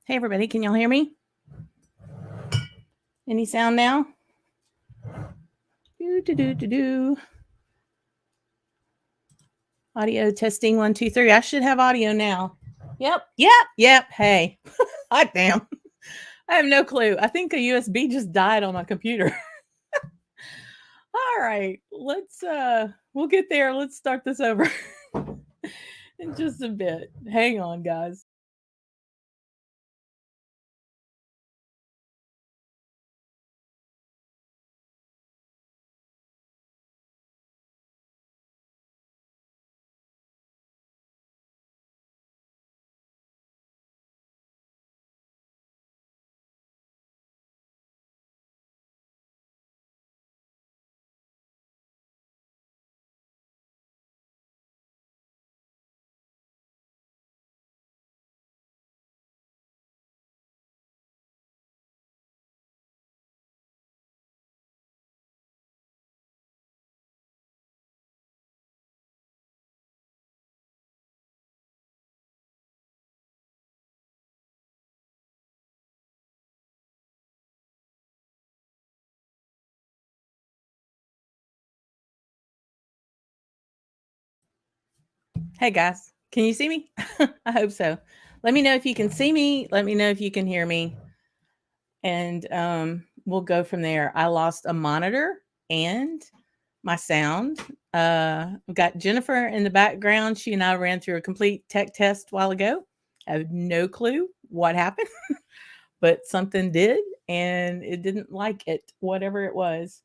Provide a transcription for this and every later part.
Hey, everybody. Can y'all hear me? Any sound now? Do. Audio testing 1, 2, 3. I should have audio now. Yep. Hey, hot damn. I have no clue. I think a USB just died on my computer. All right, we'll get there. Let's start this over in just a bit. Hang on, guys. Hey, guys. Can you see me? I hope so. Let me know if you can see me. Let me know if you can hear me. And we'll go from there. I lost a monitor and my sound. We've got Jennifer in the background. She and I ran through a complete tech test a while ago. I have no clue what happened, but something did, and it didn't like it, whatever it was.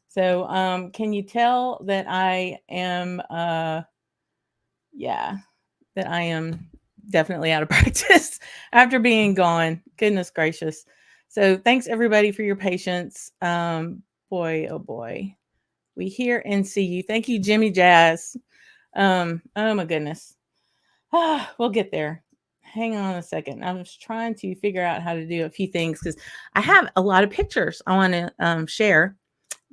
So can you tell that I am that I am definitely out of practice after being gone. Goodness gracious. So thanks everybody for your patience. Boy, oh boy. We hear and see you. Thank you, Jimmy Jazz. Oh my goodness. We'll get there. Hang on a second. I was trying to figure out how to do a few things because I have a lot of pictures I want to share,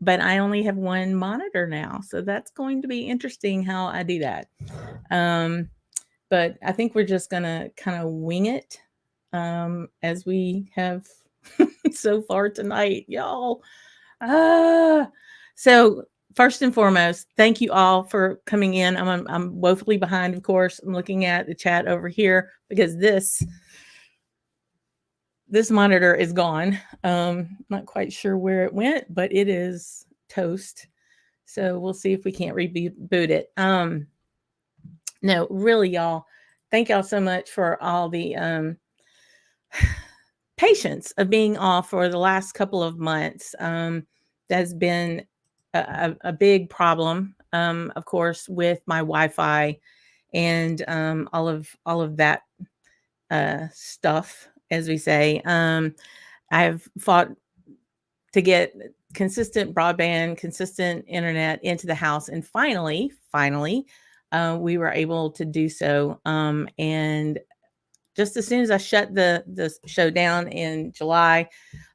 but I only have one monitor now. So that's going to be interesting how I do that. But I think we're just going to kind of wing it as we have so far tonight, y'all. So first and foremost, thank you all for coming in. I'm woefully behind, of course. I'm looking at the chat over here because this monitor is gone. Not quite sure where it went, but it is toast. So we'll see if we can't reboot it. No, really, y'all. Thank y'all so much for all the patience of being off for the last couple of months. That's been a big problem, of course, with my Wi-Fi and all of that stuff, as we say. I've fought to get consistent broadband, consistent internet into the house, and finally, we were able to do so. And just as soon as I shut the show down in July,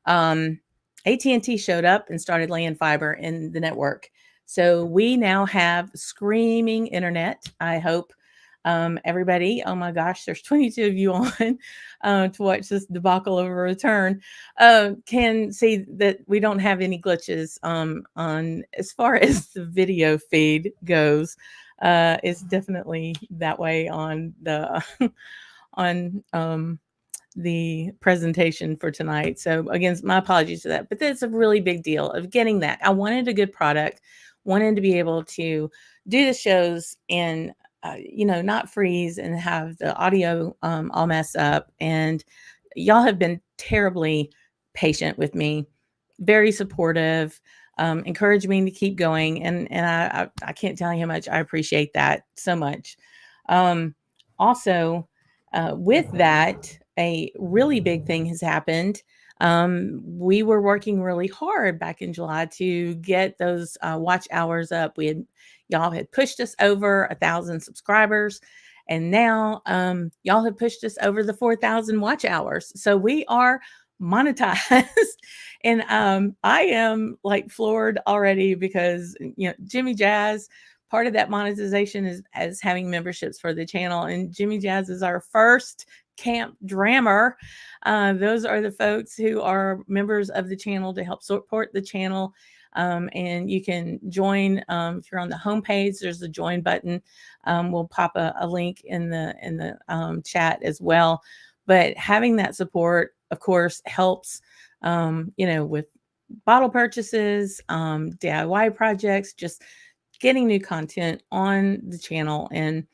AT&T showed up and started laying fiber in the network. So we now have screaming internet. I hope everybody, oh my gosh, there's 22 of you on to watch this debacle of a return, can see that we don't have any glitches on as far as the video feed goes. It's definitely that way on the on the presentation for tonight. So again, my apologies for that, but that's a really big deal of getting that. I wanted a good product, wanted to be able to do the shows and not freeze and have the audio all mess up. And y'all have been terribly patient with me, very supportive, encouraged me to keep going. And I can't tell you how much I appreciate that so much. Also, with that, a really big thing has happened. We were working really hard back in July to get those watch hours up. Y'all had pushed us over 1,000 subscribers, and now y'all have pushed us over the 4,000 watch hours. So we are monetized, and I am like floored already because Jimmy Jazz part of that monetization is as having memberships for the channel. And Jimmy Jazz is our first Camp Drammer. Those are the folks who are members of the channel to help support the channel. And you can join if you're on the homepage. There's a join button. We'll pop a link in the chat as well. But having that support, of course, helps. With bottle purchases, DIY projects, just getting new content on the channel. And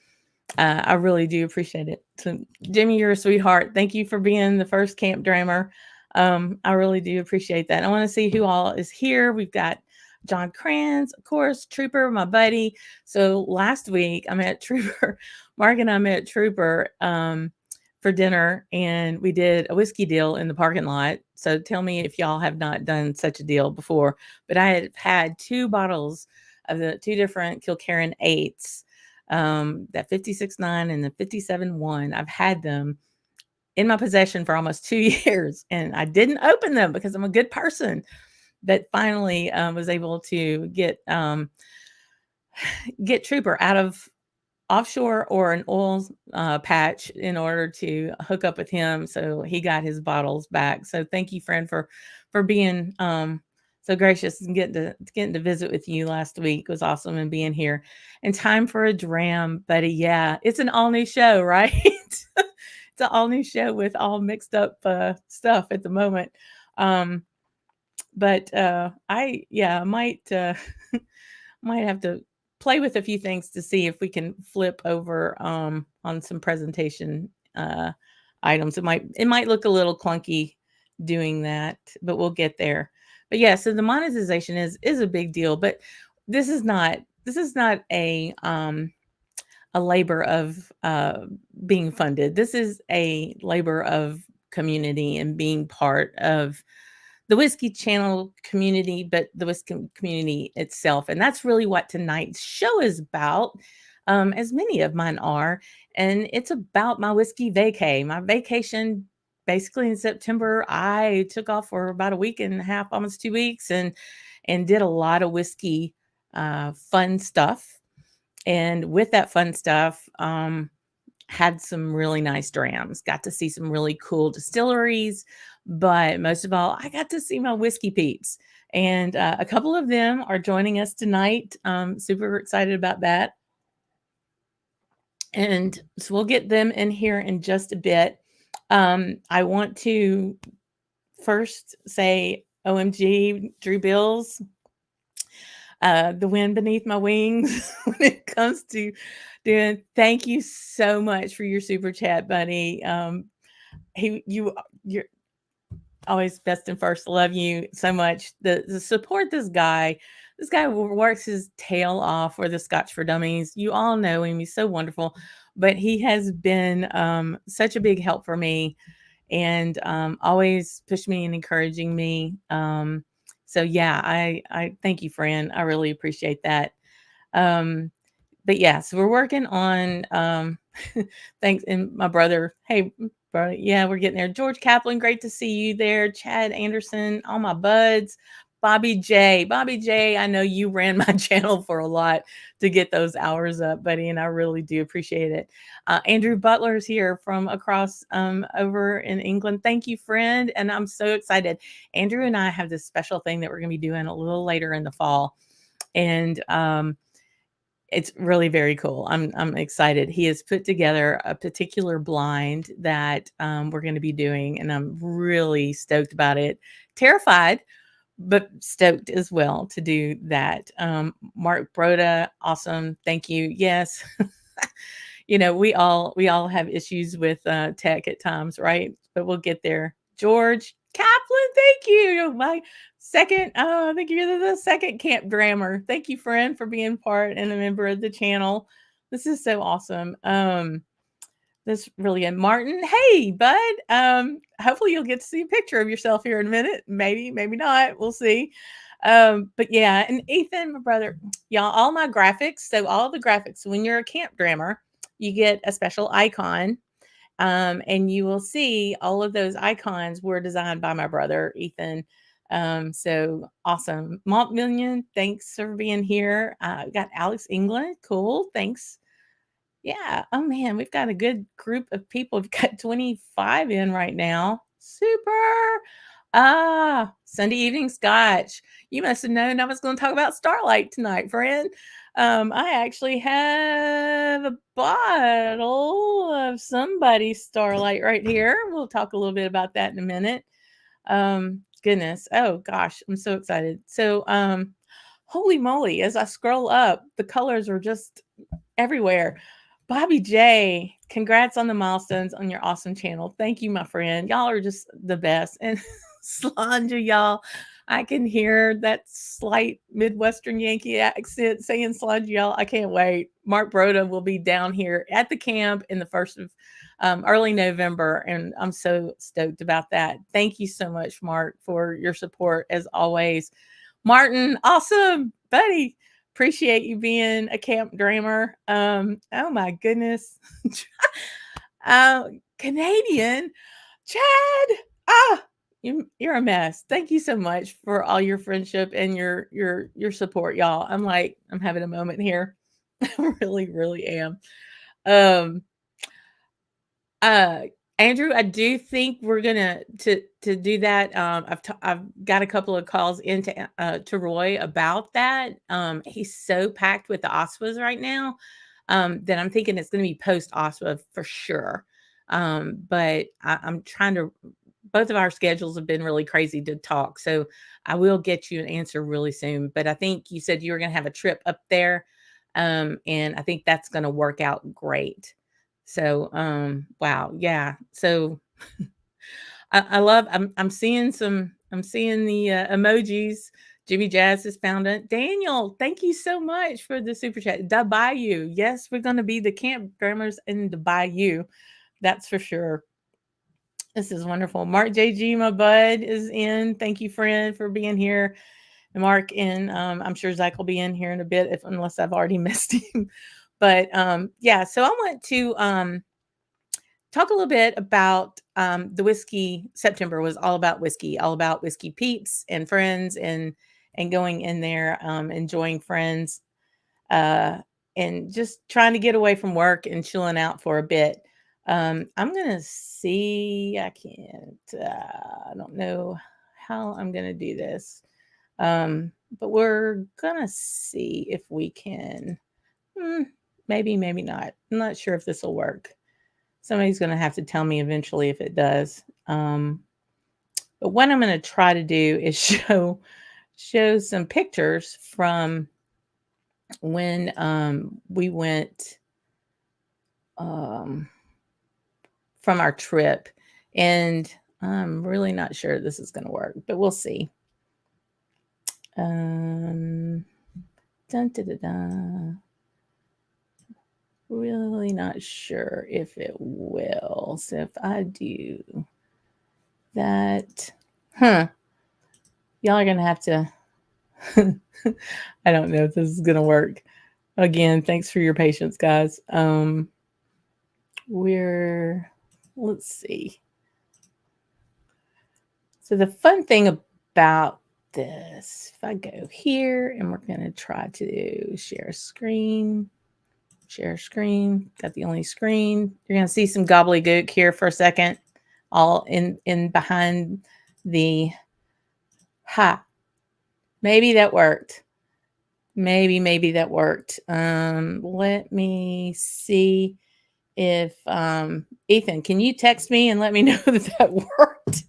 I really do appreciate it. So, Jimmy, you're a sweetheart. Thank you for being the first Camp Drammer. I really do appreciate that. I want to see who all is here. We've got John Kranz, of course, Trooper, my buddy. So last week I met Trooper. Mark and I met Trooper for dinner, and we did a whiskey deal in the parking lot. So tell me if y'all have not done such a deal before. But I had had 2 bottles of the 2 different Kilkerran 8s, that 56.9 and the 57.1. I've had them in my possession for almost 2 years, and I didn't open them because I'm a good person. But finally was able to get Trooper out of offshore or an oil patch in order to hook up with him. So he got his bottles back. So thank you, friend, for being so gracious and getting to visit with you last week. It was awesome, and being here. And time for a dram, buddy. Yeah, it's an all new show, right? It's an all new show with all mixed up stuff at the moment. But I might might have to play with a few things to see if we can flip over on some presentation items. It might look a little clunky doing that, but we'll get there. But yeah, so the monetization is a big deal, but this is not a labor of being funded. This is a labor of community and being part of the whiskey channel community, but the whiskey community itself. And that's really what tonight's show is about, as many of mine are. And it's about my whiskey vacay, my vacation. Basically in September, I took off for about a week and a half, almost 2 weeks, and did a lot of whiskey fun stuff. And with that fun stuff, had some really nice drams, got to see some really cool distilleries, but most of all, I got to see my whiskey peeps. And a couple of them are joining us tonight. Super excited about that. And so we'll get them in here in just a bit. I want to first say, OMG, Drew Bills, the wind beneath my wings when it comes to doing. Thank you so much for your super chat, buddy. You're always best and first. Love you so much. The support this guy works his tail off for the Scotch for Dummies. You all know him. He's so wonderful, but he has been such a big help for me, and always push me and encouraging me. So yeah, I thank you, friend. I really appreciate that. But yeah, so we're working on thanks. And my brother, hey brother, yeah, we're getting there. George Kaplan, great to see you there. Chad Anderson, all my buds. Bobby J, I know you ran my channel for a lot to get those hours up, buddy, and I really do appreciate it. Andrew Butler's here from across over in England. Thank you, friend, and I'm so excited. Andrew and I have this special thing that we're going to be doing a little later in the fall, and it's really very cool. I'm excited. He has put together a particular blind that we're going to be doing, and I'm really stoked about it. Terrified, but stoked as well to do that. Mark Broda, awesome. Thank you. Yes. We all have issues with tech at times, right? But we'll get there. George Kaplan, thank you. My second, I think you're the second Camp Drammer. Thank you, friend, for being part and a member of the channel. This is so awesome. That's really good. Martin, hey, bud. Hopefully you'll get to see a picture of yourself here in a minute. Maybe not. We'll see. But yeah, and Ethan, my brother, y'all, all my graphics. So all the graphics, so when you're a Camp Drammer, you get a special icon. And you will see all of those icons were designed by my brother, Ethan. So awesome. Malt Million, thanks for being here. We got Alex England. Cool. Thanks. Yeah. Oh man, we've got a good group of people. We've got 25 in right now. Super. Sunday evening scotch. You must have known I was going to talk about Starlight tonight, friend. I actually have a bottle of somebody's Starlight right here. We'll talk a little bit about that in a minute. Goodness. Oh gosh, I'm so excited. So, holy moly, as I scroll up, the colors are just everywhere. Bobby J, congrats on the milestones on your awesome channel. Thank you, my friend. Y'all are just the best. And Slanja, y'all, I can hear that slight Midwestern Yankee accent saying Slanja, y'all. I can't wait. Mark Broda will be down here at the camp in the first of early November, and I'm so stoked about that. Thank you so much, Mark, for your support as always. Martin, awesome, buddy. Appreciate you being a Camp Drammer. Oh my goodness. Canadian Chad. You're a mess. Thank you so much for all your friendship and your support, y'all. I'm having a moment here. I really, really am. Andrew, I do think we're gonna to do that. I've got a couple of calls into to Roy about that. He's so packed with the OSPAs right now that I'm thinking it's going to be post OSPA for sure. But I'm trying to. Both of our schedules have been really crazy to talk, so I will get you an answer really soon. But I think you said you were going to have a trip up there, and I think that's going to work out great. So, wow. Yeah. So I love, I'm seeing the emojis. Jimmy Jazz has found it. Daniel, thank you so much for the super chat. The Bayou. Yes, we're going to be the Camp Drammers in the Bayou. That's for sure. This is wonderful. Mark JG, my bud, is in. Thank you, friend, for being here. And Mark, and I'm sure Zach will be in here in a bit, unless I've already missed him. But yeah, so I want to talk a little bit about the whiskey. September was all about whiskey peeps and friends, and going in there, enjoying friends, and just trying to get away from work and chilling out for a bit. I'm gonna see. I can't. I don't know how I'm gonna do this, but we're gonna see if we can. Maybe not. I'm not sure if this will work. Somebody's going to have to tell me eventually if it does. But what I'm going to try to do is show some pictures from when we went from our trip. And I'm really not sure this is going to work, but we'll see. Dun, dun, dun, dun. Really not sure if it will. So if I do that, y'all are gonna have to I don't know if this is gonna work. Again, thanks for your patience, guys. Let's see. So the fun thing about this, if I go here and we're gonna try to share screen. Got the only screen. You're going to see some gobbledygook here for a second, all in behind the maybe that worked. Maybe that worked. Let me see if Ethan, can you text me and let me know that worked?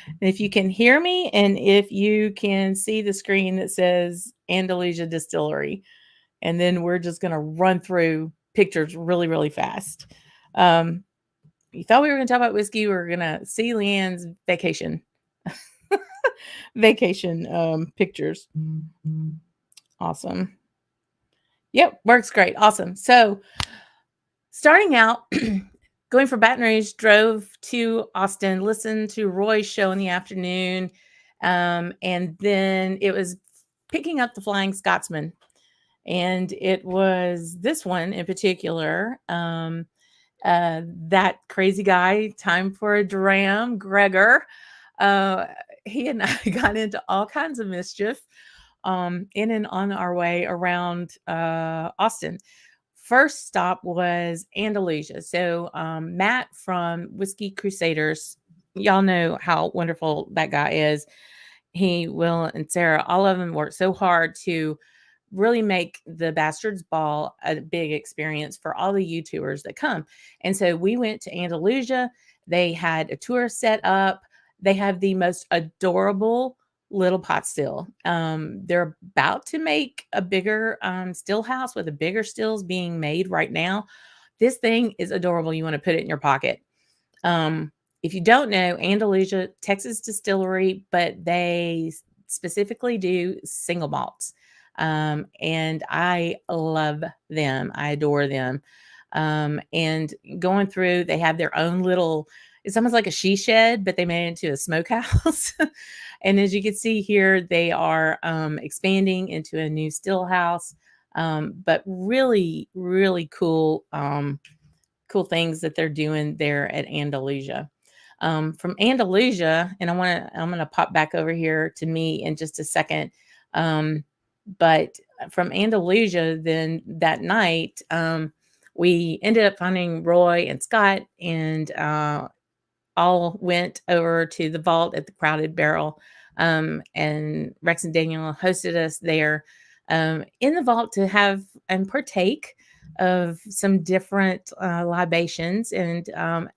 And if you can hear me, and if you can see the screen that says Andalusia Distillery. And then we're just going to run through pictures really, really fast. You thought we were going to talk about whiskey. We were going to see Leanne's vacation. Pictures. Awesome. Yep, works great. Awesome. So starting out, going from Baton Rouge, drove to Austin, listened to Roy's show in the afternoon. And then it was picking up the Flying Scotsman. And it was this one in particular, that crazy guy, time for a dram, Gregor. he and I got into all kinds of mischief in and on our way around Austin. First stop was Andalusia. So Matt from Whiskey Crusaders, y'all know how wonderful that guy is. He, Will, and Sarah, all of them worked so hard to really make the Bastards Ball a big experience for all the YouTubers that come. And so we went to Andalusia. They had a tour set up. They have the most adorable little pot still. They're about to make a bigger still house with a bigger stills being made right now. This thing is adorable. You want to put it in your pocket. If you don't know, Andalusia, Texas distillery, but they specifically do single malts. And I love them. I adore them. And going through, they have their own little, it's almost like a she shed, but they made it into a smokehouse. And as you can see here, they are expanding into a new still house. But really, really cool, cool things that they're doing there at Andalusia. From Andalusia, and I'm going to pop back over here to me in just a second. But from Andalusia, then that night, we ended up finding Roy and Scott, and all went over to the vault at the Crowded Barrel. And Rex and Daniel hosted us there in the vault to have and partake of some different libations, and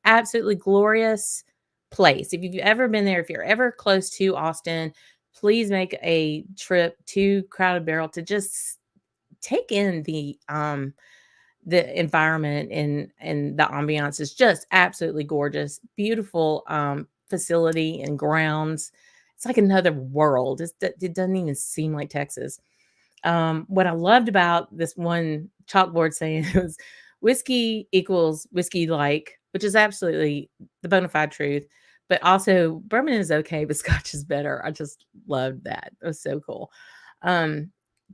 absolutely glorious place. If you've ever been there, if you're ever close to Austin, please make a trip to Crowded Barrel to just take in the environment, and the ambiance is just absolutely gorgeous. Beautiful facility and grounds. It's like another world. It doesn't even seem like Texas. What I loved about this one chalkboard saying was whiskey equals whiskey like, which is absolutely the bona fide truth. But also bourbon is okay, but Scotch is better. I just loved that. It was so cool.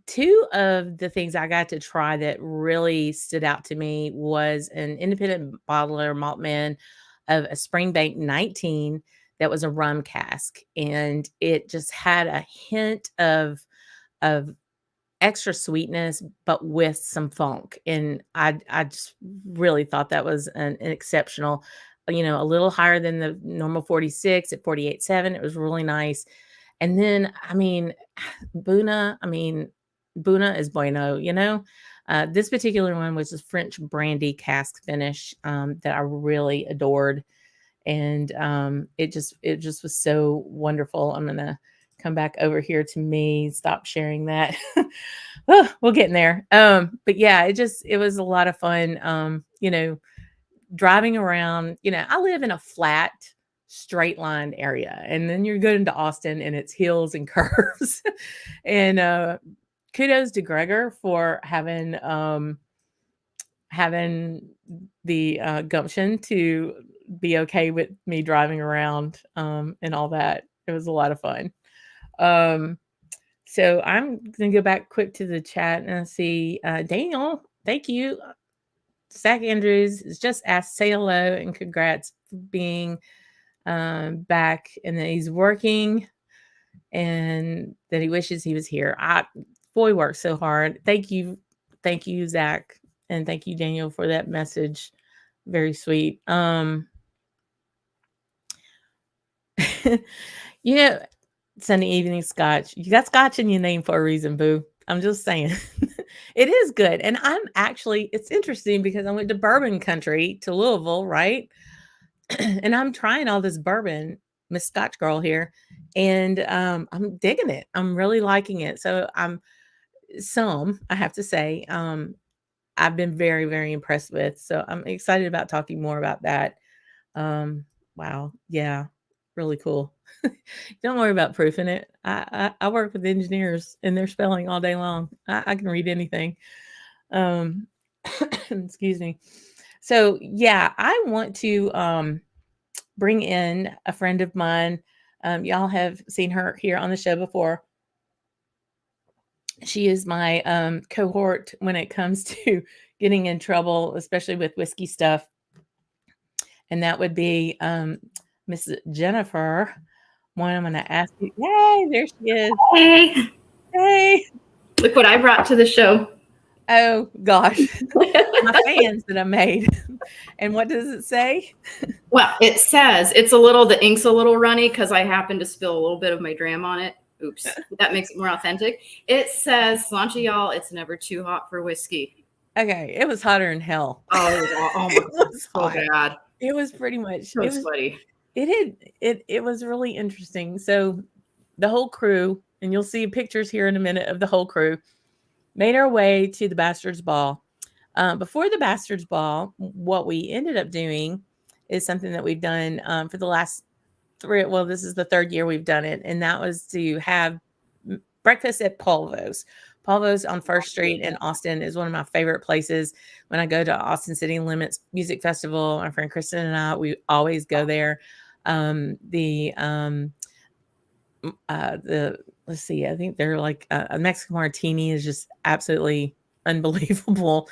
Two of the things I got to try that really stood out to me was an independent bottler maltman of a Springbank 19 that was a rum cask, and it just had a hint of extra sweetness, but with some funk. And I just really thought that was an exceptional, a little higher than the normal 46 at 48.7. It was really nice. And then, Buna, Buna is bueno. This particular one was a French brandy cask finish that I really adored. And it just was so wonderful. I'm going to come back over here to me, stop sharing that. We'll get in there. But yeah, it was a lot of fun. Driving around, I live in a flat, straight line area, and then you're going to Austin and it's hills and curves. And kudos to Gregor for having the gumption to be okay with me driving around and all that. It was a lot of fun. So I'm going to go back quick to the chat and see Daniel. Thank you. Zach Andrews has just asked, say hello and congrats for being back, and that he's working and that he wishes he was here. Boy worked so hard. Thank you, Zach, and thank you, Daniel, for that message. Very sweet. Sunday evening Scotch. You got Scotch in your name for a reason, boo. I'm just saying. It is good. And it's interesting because I went to bourbon country, to Louisville, right? And I'm trying all this bourbon, Miss Scotch girl here, and I'm digging it. I'm really liking it. So I have to say, I've been very, very impressed with. So I'm excited about talking more about that. Wow. Yeah. Really cool. Don't worry about proofing it. I work with engineers and they're spelling all day long. I can read anything. Excuse me. So yeah, I want to bring in a friend of mine. Y'all have seen her here on the show before. She is my cohort when it comes to getting in trouble, especially with whiskey stuff. And that would be Miss Jennifer one I'm going to ask you. Yay, there she is. Hey, Hey. look what I brought to the show. Oh, gosh. My fans that I made. And what does it say? Well, it says the ink's a little runny because I happened to spill a little bit of my dram on it. Oops, that makes it more authentic. It says, "Sláinte y'all, it's never too hot for whiskey." Okay, it was hotter than hell. Oh, it was, oh my It God, was so hot. bad. It was pretty much, So sweaty. it was really interesting. So the whole crew, and you'll see pictures here in a minute of the whole crew, made our way to the Bastards Ball. Before the Bastards Ball, what we ended up doing is something that we've done for the last this is the third year we've done it, and that was to have breakfast at Polvo's. Polvo's on First Street in Austin is one of my favorite places. When I go to Austin City Limits Music Festival, my friend Kristen and I, we always go there. The let's see, I think they're like a Mexican martini is just absolutely unbelievable.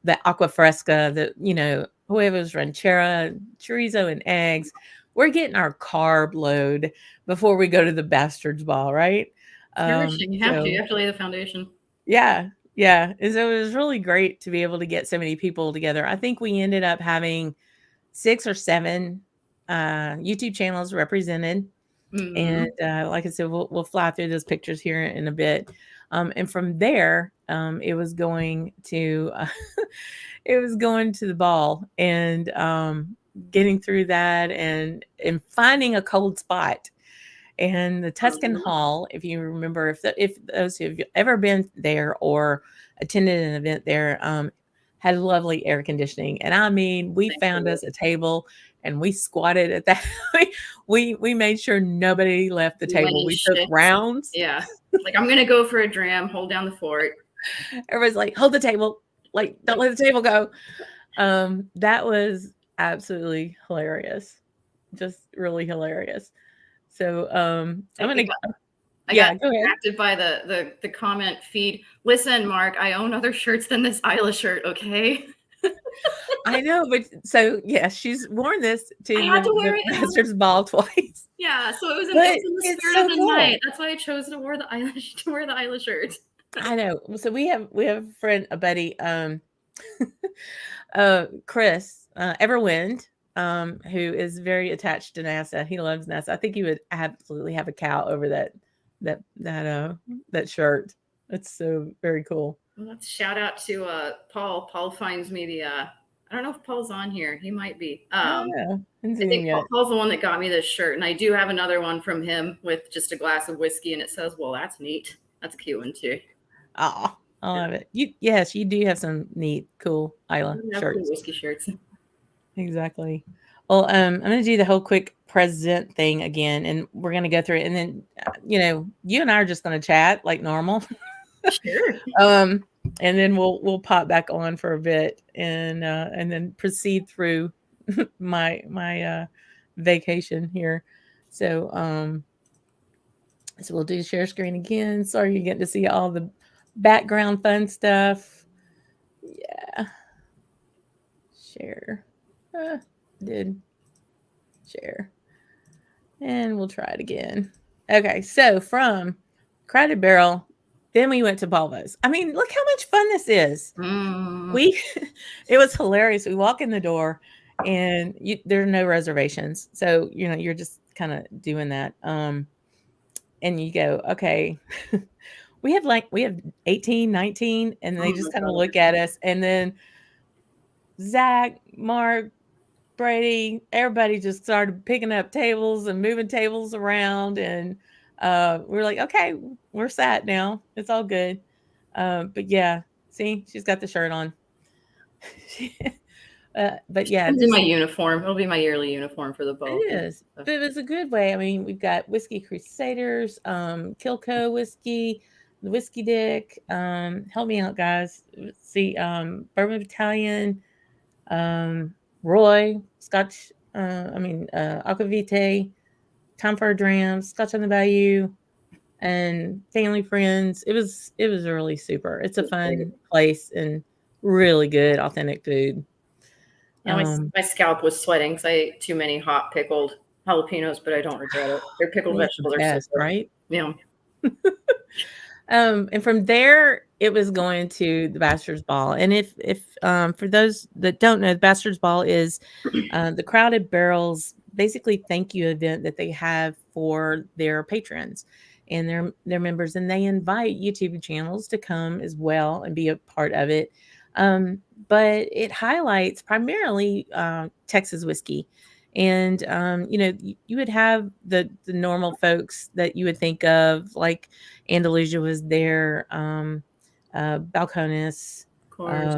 The aqua fresca, huevos ranchera, chorizo and eggs. We're getting our carb load before we go to the Bastards Ball, right? Nourishing. You have So to lay the foundation. yeah, yeah. And so it was really great to be able to get so many people together. I think we ended up having 6 or 7 YouTube channels represented. And like I said, we'll fly through those pictures here in a bit. And from there, it was going to the ball and getting through that and finding a cold spot. And the Tuscan Hall, if you remember, if those who have ever been there or attended an event there, had lovely air conditioning. And I mean, we found us a table and we squatted at that. we made sure nobody left the table. We took rounds. Yeah. Like, I'm going to go for a dram, hold down the fort. Everybody's like, hold the table. Like, don't let the table go. That was absolutely hilarious. Just really hilarious. So I'm going to go. I got distracted by the comment feed. Listen, Mark, I own other shirts than this Isla shirt, okay? I know, but so yeah, she's worn this to the Bastards Ball twice. Yeah, so it was in the spirit of the night. That's why I chose to wear the Isla shirt. I know. So we have a friend, a buddy, Chris Everwind, who is very attached to NASA. He loves NASA. I think he would absolutely have a cow over that shirt. That's so very cool. Well, let's shout out to Paul. Paul finds me the I don't know if Paul's on here. He might be. I think Paul's the one that got me this shirt, and I do have another one from him with just a glass of whiskey, and it says, "Well, that's neat." That's a cute one too. Oh, I love it. Yes, you do have some neat, cool Isla shirts. Cool whiskey shirts. Exactly. Well, I'm going to do the whole quick present thing again, and we're going to go through it, and then you and I are just going to chat like normal. Sure. And then we'll pop back on for a bit and then proceed through my vacation here. So we'll do share screen again. Sorry you're getting to see all the background fun stuff. Yeah. Share. Did share. And we'll try it again. Okay, so from Crowded Barrel, then we went to Polvo's. I mean, look how much fun this is. It was hilarious. We walk in the door and there are no reservations. So, you're just kind of doing that. And you go, okay, we have 18, 19, and they just kind of look at us. And then Zach, Mark, Brady, everybody just started picking up tables and moving tables around. And we're like, okay, we're sat now. It's all good. But yeah, see, she's got the shirt on. But yeah, it's in my uniform. It'll be my yearly uniform for the boat. It is, but it was a good way. I mean, we've got Whiskey Crusaders, Kilco whiskey, the Whiskey Dick. Help me out, guys. Let's see, Bourbon Battalion, Roy, Scotch. Aquavitae, Time for a Dram, Scotch on the Bayou, and family friends. It was really super. It's a fun place and really good authentic food. Yeah, my scalp was sweating because I ate too many hot pickled jalapenos, but I don't regret it. Their pickled vegetables are so good. Right? Yeah. And from there, it was going to the Bachelor's Ball. And if for those that don't know, the Bachelor's Ball is the Crowded Barrel's basically thank you event that they have for their patrons and their members, and they invite YouTube channels to come as well and be a part of it. But it highlights primarily Texas whiskey. And you would have the normal folks that you would think of, like Andalusia was there, Balcones, Of course.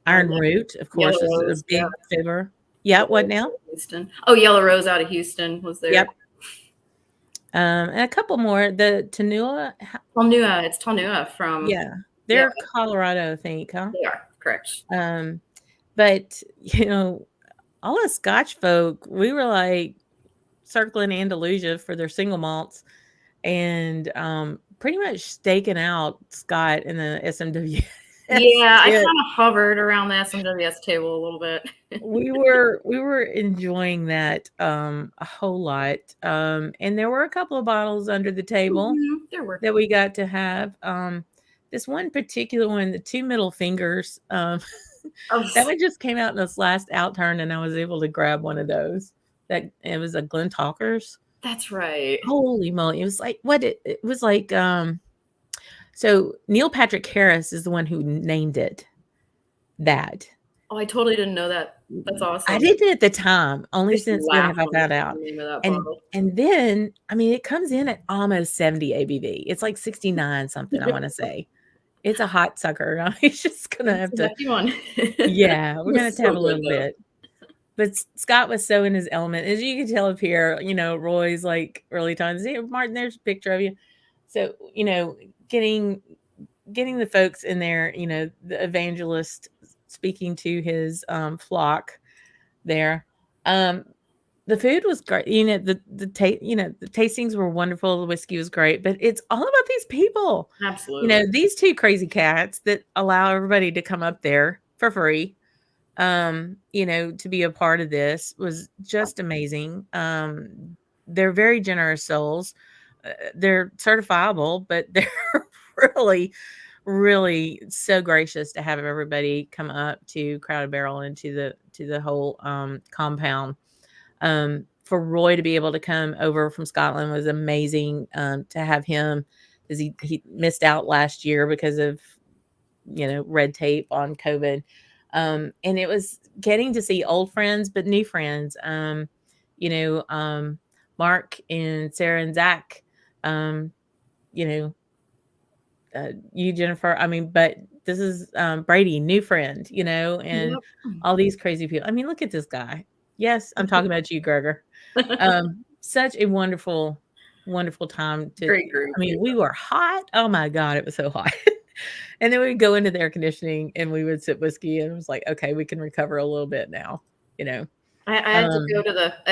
Iron Root, of course, is a big flavor. Yeah, what now? Houston. Oh, Yellow Rose out of Houston was there. Yep. And a couple more. The Tanua. It's Tanua from. Yeah, they're Colorado, I think, huh? They are, correct. But all the Scotch folk, we were like circling Andalusia for their single malts, and pretty much staking out Scott in the SMW. Yeah, I kind of hovered around the SMWS table a little bit. we were enjoying that a whole lot. And there were a couple of bottles under the table that we got to have. This one particular one, the two middle fingers, that one just came out in this last outturn, and I was able to grab one of those. That it was a Glen Talkers. That's right. Holy moly. It was like it was like so Neil Patrick Harris is the one who named it that. Oh, I totally didn't know that. That's awesome. I didn't at the time, only since then have I found out. And then, I mean, it comes in at almost 70 ABV. It's like 69 something, I want to say. It's a hot sucker. He's just going to have to. Yeah, we're going to have a little bit. But Scott was so in his element. As you can tell up here, Roy's like early times. Hey, Martin, there's a picture of you. So, getting the folks in there, the evangelist speaking to his flock there. The food was great. The tastings were wonderful. The whiskey was great, but it's all about these people. Absolutely. These two crazy cats that allow everybody to come up there for free. To be a part of this was just amazing. They're very generous souls. They're certifiable, but they're really, really so gracious to have everybody come up to Crowded Barrel and to the whole compound. For Roy to be able to come over from Scotland was amazing. To have him, because he missed out last year because of red tape on COVID. And it was getting to see old friends, but new friends. Mark and Sarah and Zach. You, Jennifer. I mean, but this is Brady, new friend. And all these crazy people. I mean, look at this guy. Yes, I'm talking about you, Gregor. Such a wonderful, wonderful time. Great group. I mean, we were hot. Oh my God, it was so hot. And then we'd go into the air conditioning and we would sip whiskey, and it was like, okay, we can recover a little bit now. I had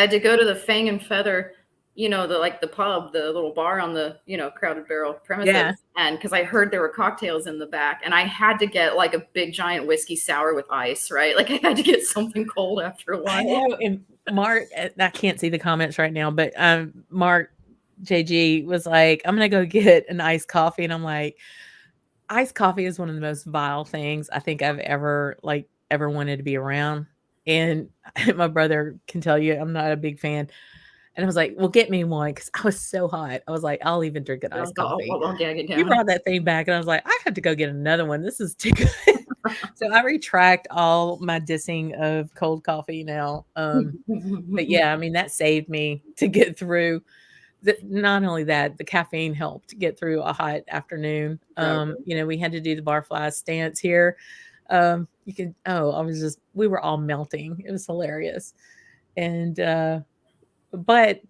to go to the Fang and Feather, the pub, the little bar on the Crowded Barrel premises. Yeah. And because I heard there were cocktails in the back, and I had to get like a big giant whiskey sour with ice, right? Like I had to get something cold after a while. I know. And Mark, I can't see the comments right now, but Mark JG was like, I'm gonna go get an iced coffee, and I'm like, iced coffee is one of the most vile things I think I've ever wanted to be around. And my brother can tell you I'm not a big fan. And I was like, well, get me one, because I was so hot. I was like, I'll even drink an iced coffee. I'll gag it down. You brought that thing back, and I was like, I have to go get another one. This is too good. So I retract all my dissing of cold coffee now. But yeah, I mean, that saved me to get through. Not only that, the caffeine helped get through a hot afternoon. We had to do the barfly stance here. We were all melting. It was hilarious. And, but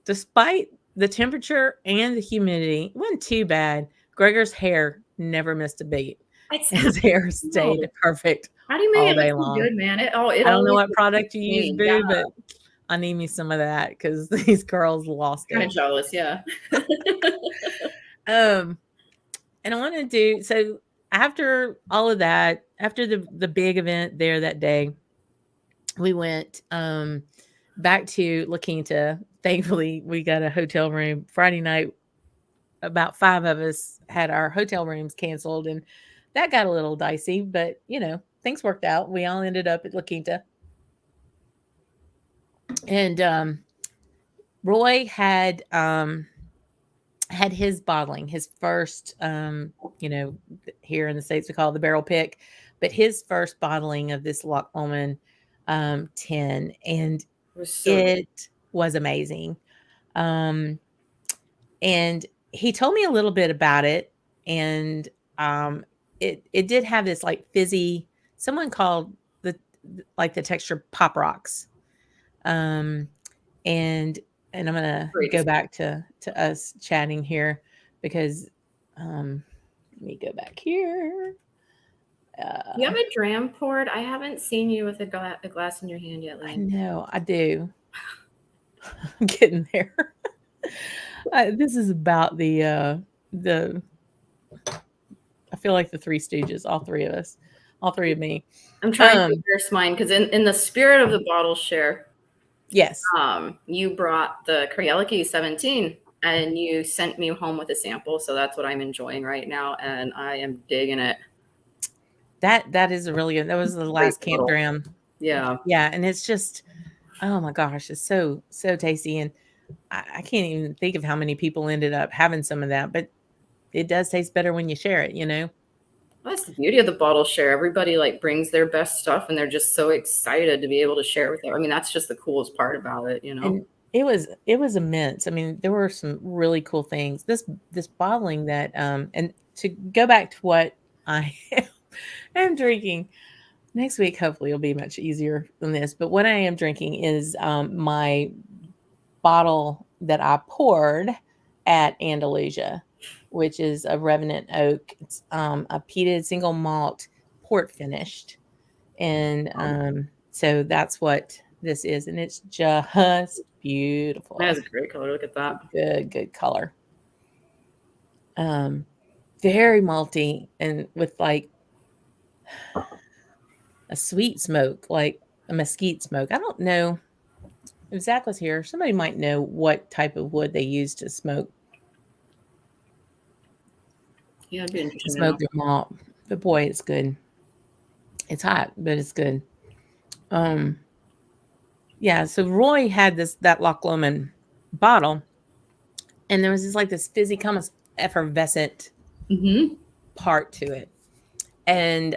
despite the temperature and the humidity, it wasn't too bad. Gregor's hair never missed a beat. His hair stayed perfect. How do you make it look good, man? I don't know what product you use, Boo, but I need me some of that, because these girls lost it. Kind of jealous, yeah. And I want to do, so after all of that, after the big event there that day, we went back to La Quinta. Thankfully, we got a hotel room Friday night. About 5 of us had our hotel rooms canceled, and that got a little dicey, but things worked out. We all ended up at La Quinta. And Roy had his bottling, his first, here in the States we call it the barrel pick, but his first bottling of this Loch Lomond 10, and it was amazing. And he told me a little bit about it, and it did have this like fizzy, someone called the texture pop rocks. And I'm gonna go back to us chatting here, because let me go back here. You have a dram poured? I haven't seen you with a glass in your hand yet, Lynn. I know, I do. I'm getting there. This is about the I feel like the Three Stooges, all three of us, all three of me. I'm trying to reverse mine, because in the spirit of the bottle share, yes, you brought the Kryaliki 17 and you sent me home with a sample, so that's what I'm enjoying right now, and I am digging it. That is a really good. That was the last Camp Drammer. Yeah, and it's just, oh my gosh, it's so tasty, and I can't even think of how many people ended up having some of that, but it does taste better when you share it, That's the beauty of the bottle share. Everybody like brings their best stuff, and they're just so excited to be able to share with them. I mean, that's just the coolest part about it, And it was immense. I mean, there were some really cool things. This bottling that and to go back to what I am drinking next week, hopefully it'll be much easier than this. But what I am drinking is my bottle that I poured at Andalusia, which is a Revenant Oak. It's a peated single malt port finished, and so that's what this is, and it's just beautiful. That has a great color. Look at that. Good color. Very malty, and with like a sweet smoke, like a mesquite smoke. I don't know if Zach was here. Somebody might know what type of wood they use to smoke. Yeah, it'd be interesting. Smoke their malt, but boy, it's good. It's hot, but it's good. Yeah. So Roy had that Loch Lomond bottle, and there was this fizzy, kind of effervescent part to it, and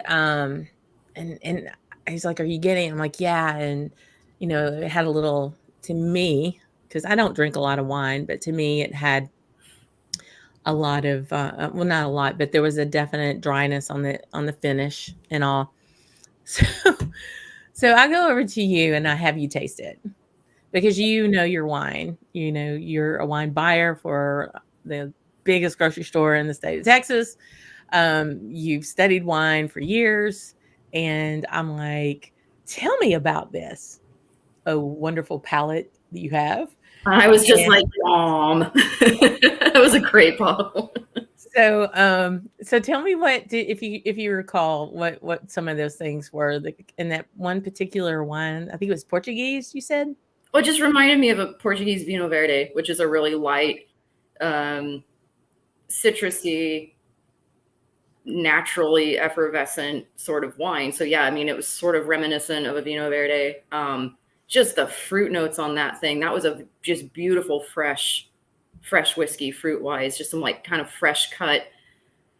he's like, "Are you getting it?" I'm like, "Yeah," and it had a little, to me, because I don't drink a lot of wine, but to me, it had a lot of well, not a lot, but there was a definite dryness on the finish and all. So I go over to you and I have you taste it, because your wine. You're a wine buyer for the biggest grocery store in the state of Texas. You've studied wine for years, and I'm like, tell me about this. A wonderful palate that you have. I was just like, it was a great bottle. So tell me if you recall what some of those things were in that one particular wine. I think it was Portuguese, you said? Well, it just reminded me of a Portuguese Vinho Verde, which is a really light, citrusy, naturally effervescent sort of wine. So yeah, I mean, it was sort of reminiscent of a Vinho Verde. Just the fruit notes on that thing. That was a just beautiful, fresh whiskey fruit wise, just some like kind of fresh cut,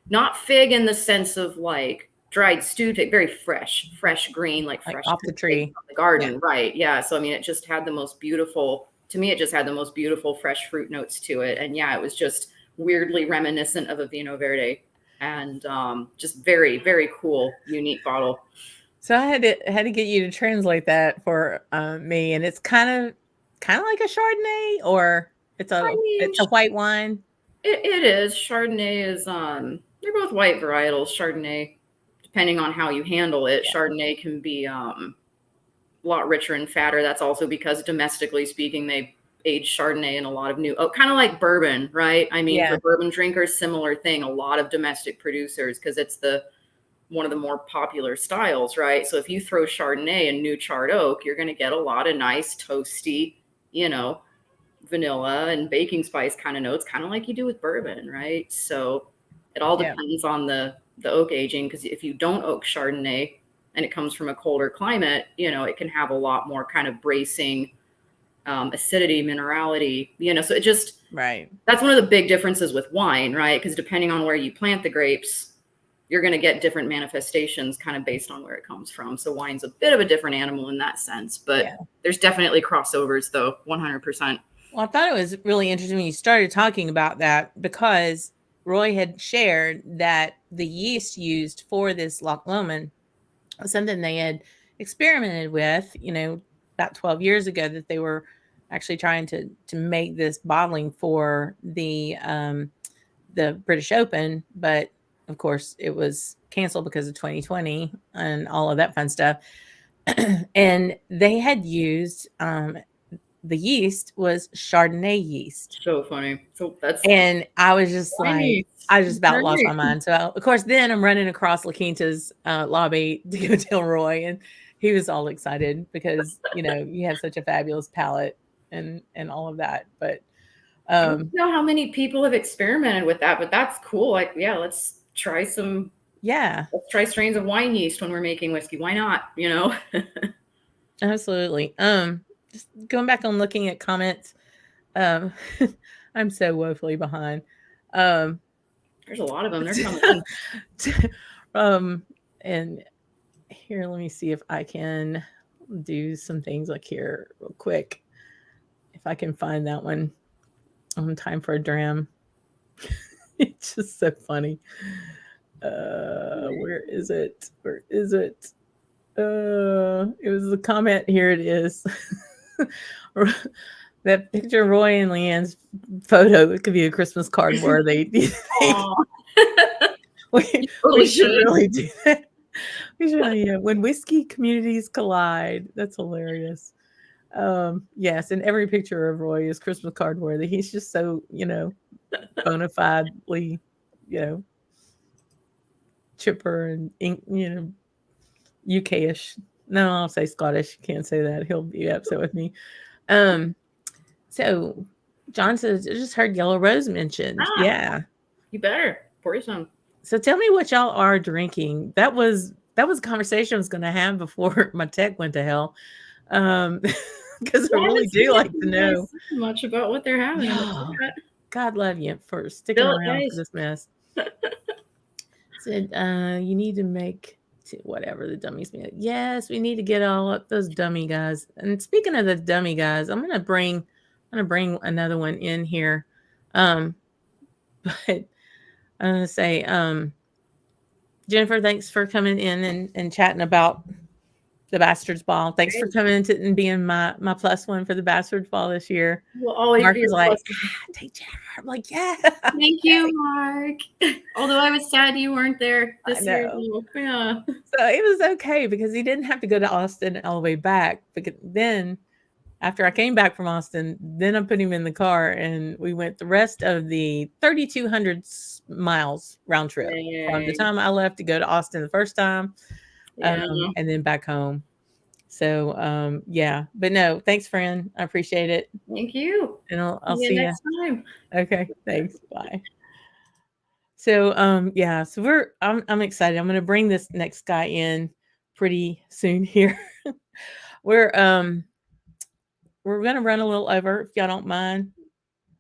not fig in the sense of like dried stewed, very fresh green, like fresh off the tree, the garden. Yeah. Right. Yeah. So, I mean, it just had the most beautiful, to me, it just had the most beautiful fresh fruit notes to it. And yeah, it was just weirdly reminiscent of a Vinho Verde, and just very, very cool, unique bottle. So I had to get you to translate that for me, and it's kind of like a Chardonnay, or it's a white wine. It is. Chardonnay is they're both white varietals. Chardonnay, depending on how you handle it, yeah. Chardonnay can be a lot richer and fatter. That's also because domestically speaking, they age Chardonnay in a lot of kind of like bourbon, right? I mean, yeah. For bourbon drinkers, similar thing. A lot of domestic producers, because it's the one of the more popular styles, right? So if you throw Chardonnay and new charred oak, you're going to get a lot of nice toasty, vanilla and baking spice kind of notes, kind of like you do with bourbon, right? So it all depends on the oak aging, because if you don't oak Chardonnay and it comes from a colder climate, it can have a lot more kind of bracing acidity, minerality, so it just, right. That's one of the big differences with wine, right? Because depending on where you plant the grapes, you're going to get different manifestations kind of based on where it comes from. So wine's a bit of a different animal in that sense, but there's definitely crossovers though, 100%. Well, I thought it was really interesting when you started talking about that, because Roy had shared that the yeast used for this Loch Lomond was something they had experimented with, about 12 years ago, that they were actually trying to make this bottling for the British Open, but of course it was canceled because of 2020 and all of that fun stuff. And they had used the yeast was Chardonnay yeast. So funny. And I was just like, I just about lost my mind. So of course, then I'm running across La Quinta's lobby to go tell Roy, and he was all excited because you have such a fabulous palate and all of that. But I don't know how many people have experimented with that, but that's cool. Like, let's try some. Yeah, let's try strains of wine yeast when we're making whiskey. Why not? Absolutely. Just going back on looking at comments. I'm so woefully behind. There's a lot of them. They're coming in. And here, let me see if I can do some things like here real quick. If I can find that one on Time for a Dram. It's just so funny. Where is it? It was the comment. Here it is. That picture of Roy and Leanne's photo, it could be a Christmas card worthy. we should really do that. We should, when whiskey communities collide. That's hilarious. Yes, and every picture of Roy is Christmas card worthy. He's just so, bona fidely, chipper and UK-ish. No, I'll say Scottish. Can't say that. He'll be upset with me. So John says, I just heard Yellow Rose mentioned. Yeah. You better pour you some. So tell me what y'all are drinking. That was a conversation I was going to have before my tech went to hell. Because I really do like to know much about what they're having. God love you for sticking around for this mess. Said, you need to make whatever the dummies mean. Yes, we need to get all up those dummy guys. And speaking of the dummy guys, I'm gonna bring another one in here. But I'm gonna say, Jennifer, thanks for coming in and chatting about the Bastards Ball. Thanks for coming and being my plus one for the Bastards Ball this year. Well, always Mark was like, take Jennifer. I'm like, yeah. Thank you, Mark. Although I was sad you weren't there this year. Yeah. So it was okay because he didn't have to go to Austin all the way back. Because then, after I came back from Austin, then I put him in the car and we went the rest of the 3,200 miles round trip from the time I left to go to Austin the first time. And then back home. So but no, thanks, friend. I appreciate it. Thank you. And I'll see you next time. Okay, thanks. Bye. So so I'm excited. I'm gonna bring this next guy in pretty soon here. We're gonna run a little over if y'all don't mind.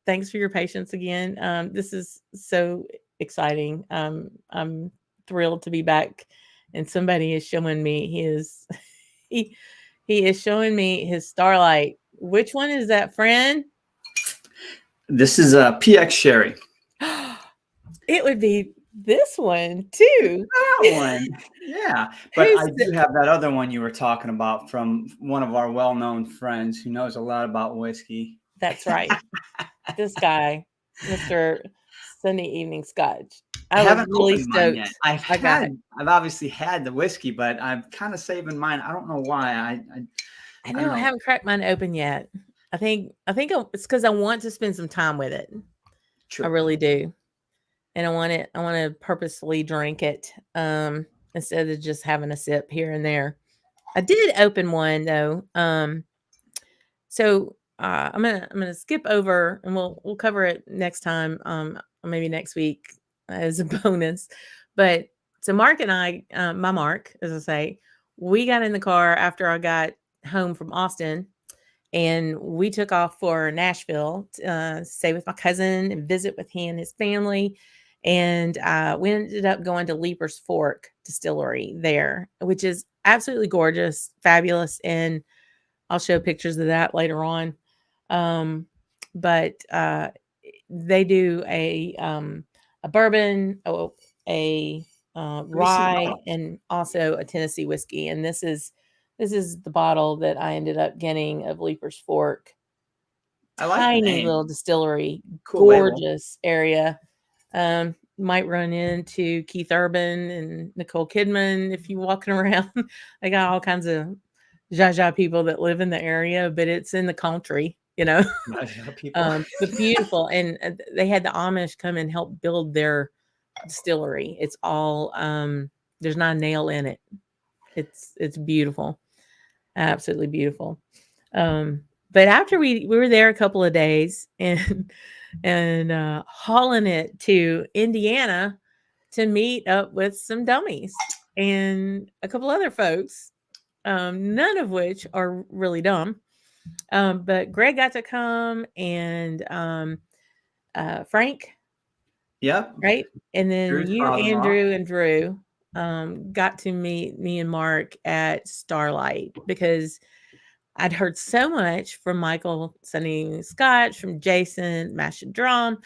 Thanks for your patience again. This is so exciting. I'm thrilled to be back. And somebody is showing me he is showing me his Starlight. Which one is that, friend? This is a PX Sherry. It would be this one too. That one, yeah. But I do have that other one you were talking about from one of our well-known friends who knows a lot about whiskey. That's right. This guy, Mr. Sunday Evening Scotch. I haven't really stoked. Yet. I've obviously had the whiskey, but I'm kind of saving mine. I don't know why. I know I haven't cracked mine open yet. I think it's because I want to spend some time with it. True. I really do, and I want to purposefully drink it. instead of just having a sip here and there. I did open one though. So I'm gonna skip over, and we'll cover it next time, maybe next week as a bonus. But so Mark and I, my Mark, as I say, we got in the car after I got home from Austin, and we took off for Nashville to stay with my cousin and visit with he and his family. And we ended up going to Leiper's Fork Distillery there, which is absolutely gorgeous, fabulous, and I'll show pictures of that later on. But they do a bourbon, a rye, and also a Tennessee whiskey. And this is the bottle that I ended up getting of Leiper's Fork. Tiny little distillery, cool gorgeous label. Area. Might run into Keith Urban and Nicole Kidman if you're walking around. They got all kinds of Jaja people that live in the area, but it's in the country, you know. But beautiful. And they had the Amish come and help build their distillery. It's all there's not a nail in it. It's beautiful, absolutely beautiful. But after we were there a couple of days and hauling it to Indiana to meet up with some dummies and a couple other folks, none of which are really dumb. But Greg got to come, and Frank. Yep. Right. And then Drew's you, Andrew, and Drew got to meet me and Mark at Starlight, because I'd heard so much from Michael sending Scotch, from Jason, Mash and Drum,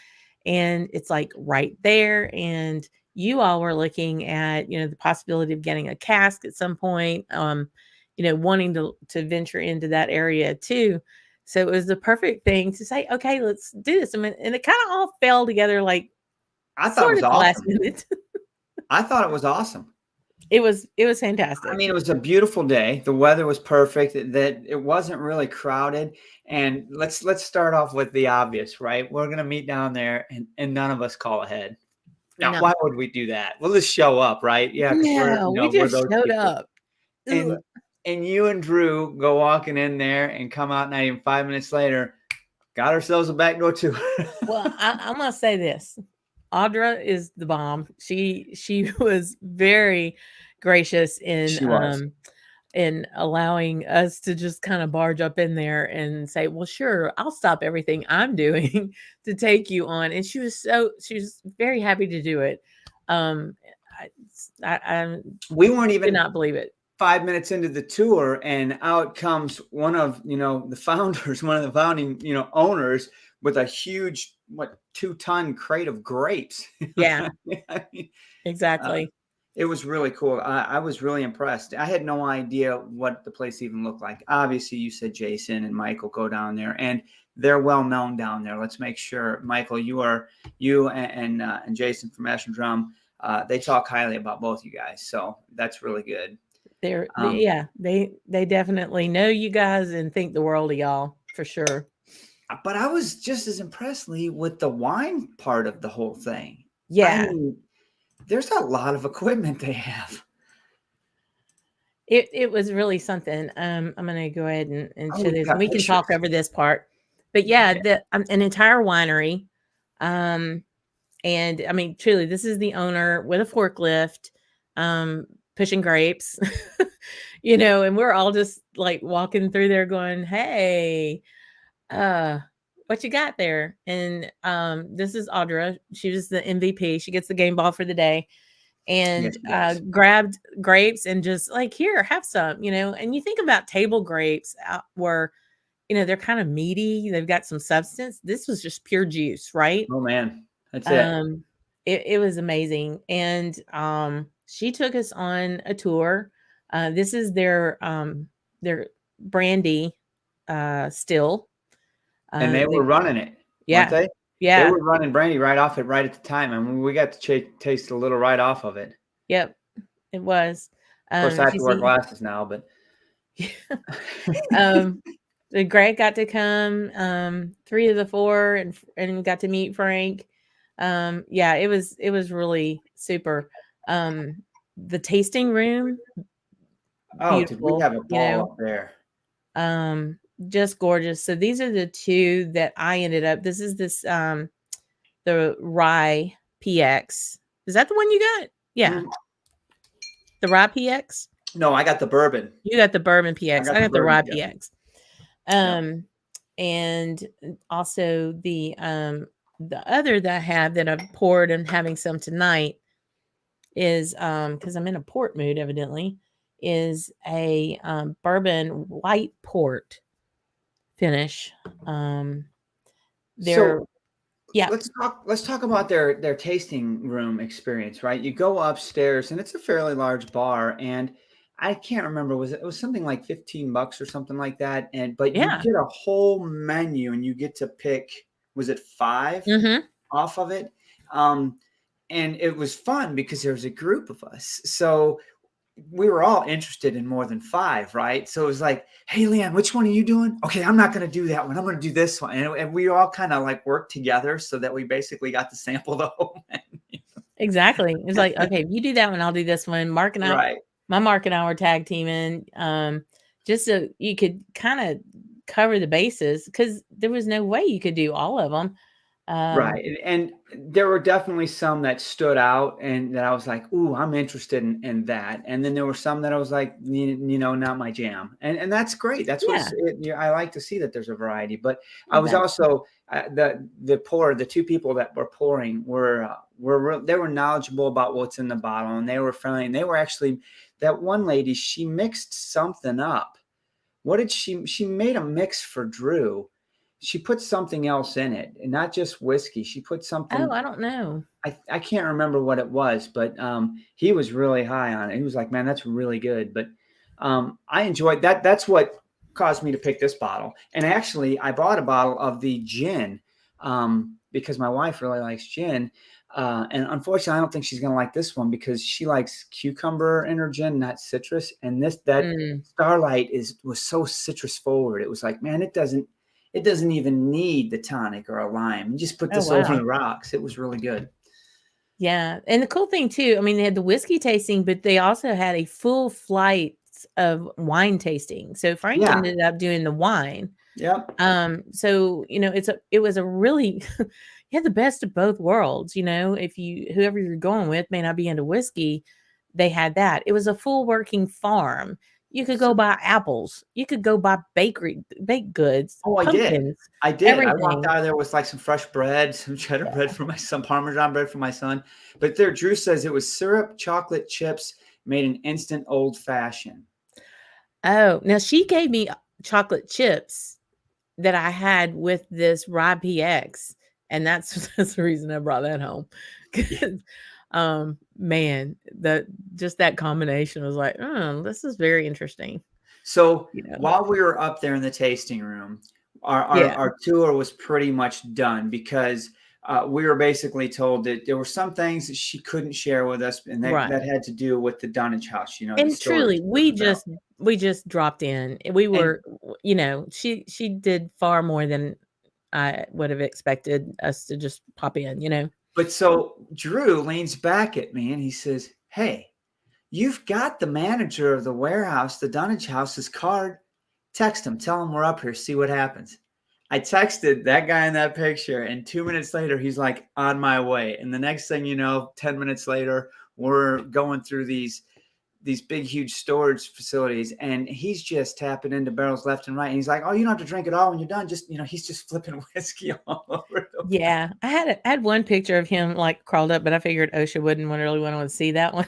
and it's like right there. And you all were looking at, the possibility of getting a cask at some point, wanting to venture into that area too. So it was the perfect thing to say, okay, let's do this. And it kind of all fell together like I thought it was awesome. I thought it was awesome. It was fantastic. I mean, it was a beautiful day. The weather was perfect. That it wasn't really crowded. And let's start off with the obvious, right? We're gonna meet down there, and none of us call ahead. Now, why would we do that? We'll just show up, right? Yeah, we just showed up. And you and Drew go walking in there and come out, not even 5 minutes later, got ourselves a backdoor tour. Well, I'm gonna say this. Audra is the bomb. She was very gracious in allowing us to just kind of barge up in there and say, well, sure, I'll stop everything I'm doing to take you on. And she was very happy to do it. We weren't even, did not believe it. 5 minutes into the tour, and out comes one of the founders, one of the founding owners, with a huge 2-ton crate of grapes. Yeah. Exactly. It was really cool. I was really impressed. I had no idea what the place even looked like. Obviously, you said Jason and Michael go down there, and they're well known down there. Let's make sure, Michael, you and Jason from Mash and Drum, they talk highly about both you guys, so that's really good. They definitely know you guys and think the world of y'all, for sure. But I was just as impressed, Lee, with the wine part of the whole thing. Yeah. I mean, there's a lot of equipment they have. It was really something. I'm going to go ahead and show this. We can talk over this part. But an entire winery. And I mean, truly, this is the owner with a forklift, pushing grapes, and we're all just like walking through there going, hey, what you got there? And this is Audra. She was the MVP. She gets the game ball for the day, and grabbed grapes and just like, here, have some, and you think about table grapes where, they're kind of meaty. They've got some substance. This was just pure juice, right? Oh man, that's it. It was amazing. And she took us on a tour. This is their brandy still. And they were running it. Yeah. Weren't they? Yeah. They were running brandy right off it right at the time. I mean, we got to taste a little right off of it. Yep. It was. Of course, I have to wear glasses now, but. Greg got to come 3 of the 4 and got to meet Frank. It was really super. the tasting room, Oh, did we beautiful, have a ball up there? just gorgeous. So these are the two that I ended up. This is the rye PX. Is that the one you got? Yeah. The rye PX? No, I got the bourbon. You got the bourbon PX. I got the rye yeah. PX. And also the other that I have that I've poured and having some tonight is because I'm in a port mood, evidently, is a bourbon white port finish. They're yeah. Let's talk about their tasting room experience, right? You go upstairs and it's a fairly large bar, and I can't remember, it was something like $15 or something like that. But you get a whole menu and you get to pick, was it 5 off of it? And it was fun because there was a group of us. So we were all interested in more than 5, right? So it was like, hey, Leanne, which one are you doing? Okay, I'm not going to do that one. I'm going to do this one. And we all kind of like worked together so that we basically got to sample the whole menu. Exactly. It's like, okay, if you do that one, I'll do this one. Mark and I, my Mark and I were tag teaming, just so you could kind of cover the bases because there was no way you could do all of them. Right. And there were definitely some that stood out and that I was like, ooh, I'm interested in that. And then there were some that I was like, you know, not my jam. And that's great. That's what I like to see, that there's a variety. But I was also the 2 people that were pouring they were knowledgeable about what's in the bottle, and they were friendly, and they were actually, that one lady, she mixed something up. What did she made a mix for Drew. She put something else in it, and not just whiskey. She put something. Oh, I don't know. I can't remember what it was, but he was really high on it. He was like, man, that's really good. But I enjoyed that. That's what caused me to pick this bottle. And actually, I bought a bottle of the gin because my wife really likes gin. And unfortunately, I don't think she's going to like this one because she likes cucumber in her gin, not citrus. And Starlight was so citrus forward. It was like, man, it doesn't even need the tonic or a lime. You just put this over the rocks. It was really good. Yeah. And the cool thing too, I mean, they had the whiskey tasting, but they also had a full flight of wine tasting. So Frank ended up doing the wine. Yep. So, you know, it was a really, you had the best of both worlds. You know, whoever you're going with may not be into whiskey, they had that. It was a full working farm. You could go buy apples. You could go buy baked goods. Oh, pumpkins, I did. Everything. I walked out of there with like some fresh bread, some cheddar bread for some Parmesan bread for my son. But there, Drew says it was syrup, chocolate chips, made an instant old fashioned. Oh, now she gave me chocolate chips that I had with this rye PX, and that's the reason I brought that home. Man, that combination was like, this is very interesting. So while we were up there in the tasting room, our tour was pretty much done because we were basically told that there were some things that she couldn't share with us, and that had to do with the Dunnage house. You know, and truly, we just dropped in. We were, she did far more than I would have expected us to just pop in. But so Drew leans back at me and he says, hey, you've got the manager of the warehouse, the Dunnage house's card. Text him, tell him we're up here, see what happens. I texted that guy in that picture, and 2 minutes later, he's like, on my way. And the next thing you know, 10 minutes later, we're going through these big, huge storage facilities, and he's just tapping into barrels left and right. And he's like, oh, you don't have to drink it all when you're done. Just, he's just flipping whiskey all over the place. Yeah. I had one picture of him like crawled up, but I figured OSHA wouldn't really want to see that one.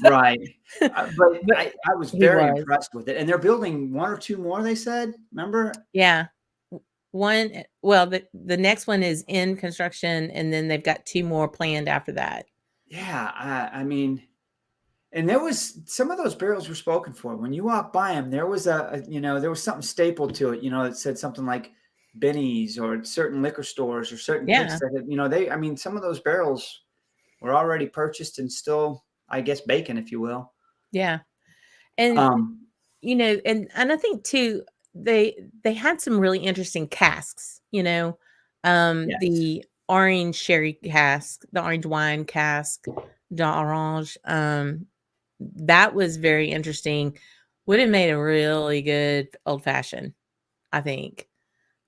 Right. But I was very impressed with it. And they're building 1 or 2 more, they said, remember? Yeah. The next one is in construction, and then they've got 2 more planned after that. Yeah. I mean, and there was some of those barrels were spoken for. When you walk by them, there was there was something stapled to it, that said something like Benny's or certain liquor stores or certain picks that some of those barrels were already purchased and still, I guess, baking, if you will. Yeah. And and I think too, they had some really interesting casks, the orange sherry cask, the orange wine cask, d'orange, that was very interesting. Would have made a really good old fashioned, I think.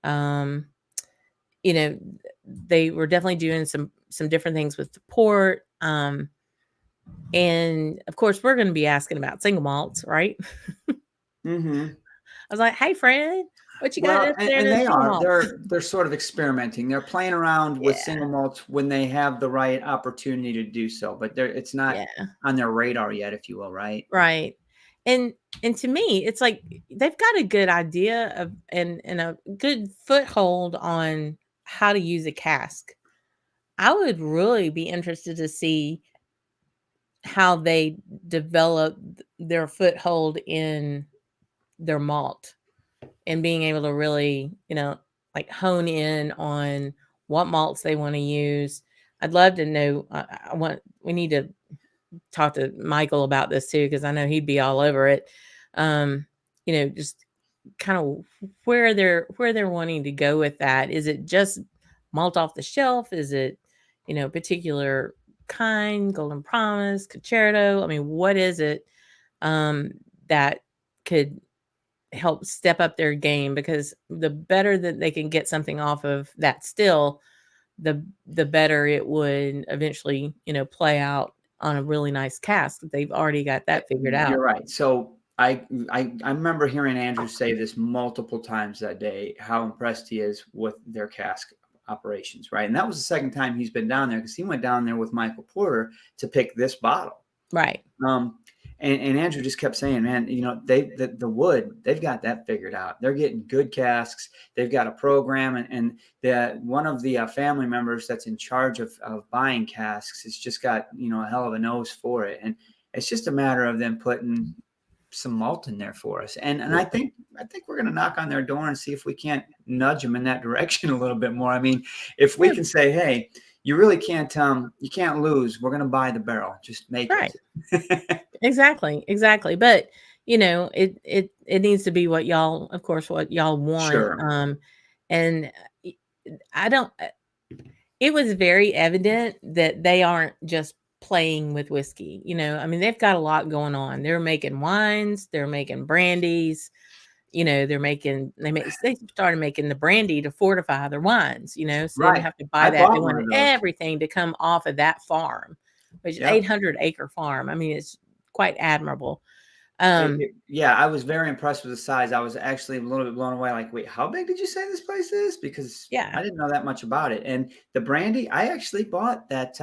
You know, they were definitely doing some different things with the port. And of course, we're going to be asking about single malts, right? Mm-hmm. I was like, "Hey, Fred, what you got Well, up there in and the they single are. malts?" They're sort of experimenting. They're playing around with Yeah, single malts when they have the right opportunity to do so, but it's not yeah, on their radar yet, if you will, right? right. And to me, it's like they've got a good idea of and a good foothold on how to use a cask. I would really be interested to see how they develop their foothold in their malt and being able to really, like hone in on what malts they want to use. I'd love to know. We need to talk to Michael about this too, because I know he'd be all over it. Just kind of where they're wanting to go with that. Is it just malt off the shelf? Is it, particular kind, Golden Promise, Concerto? I mean, what is it that could help step up their game? Because the better that they can get something off of that still, the better it would eventually, play out on a really nice cask. They've already got that figured out. You're right. So I remember hearing Andrew say this multiple times that day, how impressed he is with their cask operations, right? And that was the second time he's been down there, because he went down there with Michael Porter to pick this bottle. Right. And Andrew just kept saying, man, the wood, they've got that figured out. They're getting good casks. They've got a program, and one of the family members that's in charge of buying casks has just got, a hell of a nose for it. And it's just a matter of them putting some malt in there for us. And I think we're going to knock on their door and see if we can't nudge them in that direction a little bit more. I mean, if we can say, hey, you really can't, you can't lose. We're going to buy the barrel. Just make it. Exactly. But it needs to be what y'all want. Sure. And I don't, it was very evident that they aren't just playing with whiskey. I mean, they've got a lot going on. They're making wines, they're making brandies, they started making the brandy to fortify their wines, so they didn't have to buy that. They wanted everything to come off of that farm, which is 800-acre farm. I mean, it's quite admirable. I was very impressed with the size. I was actually a little bit blown away. Like, wait, how big did you say this place is? Because I didn't know that much about it. And the brandy, I actually bought that.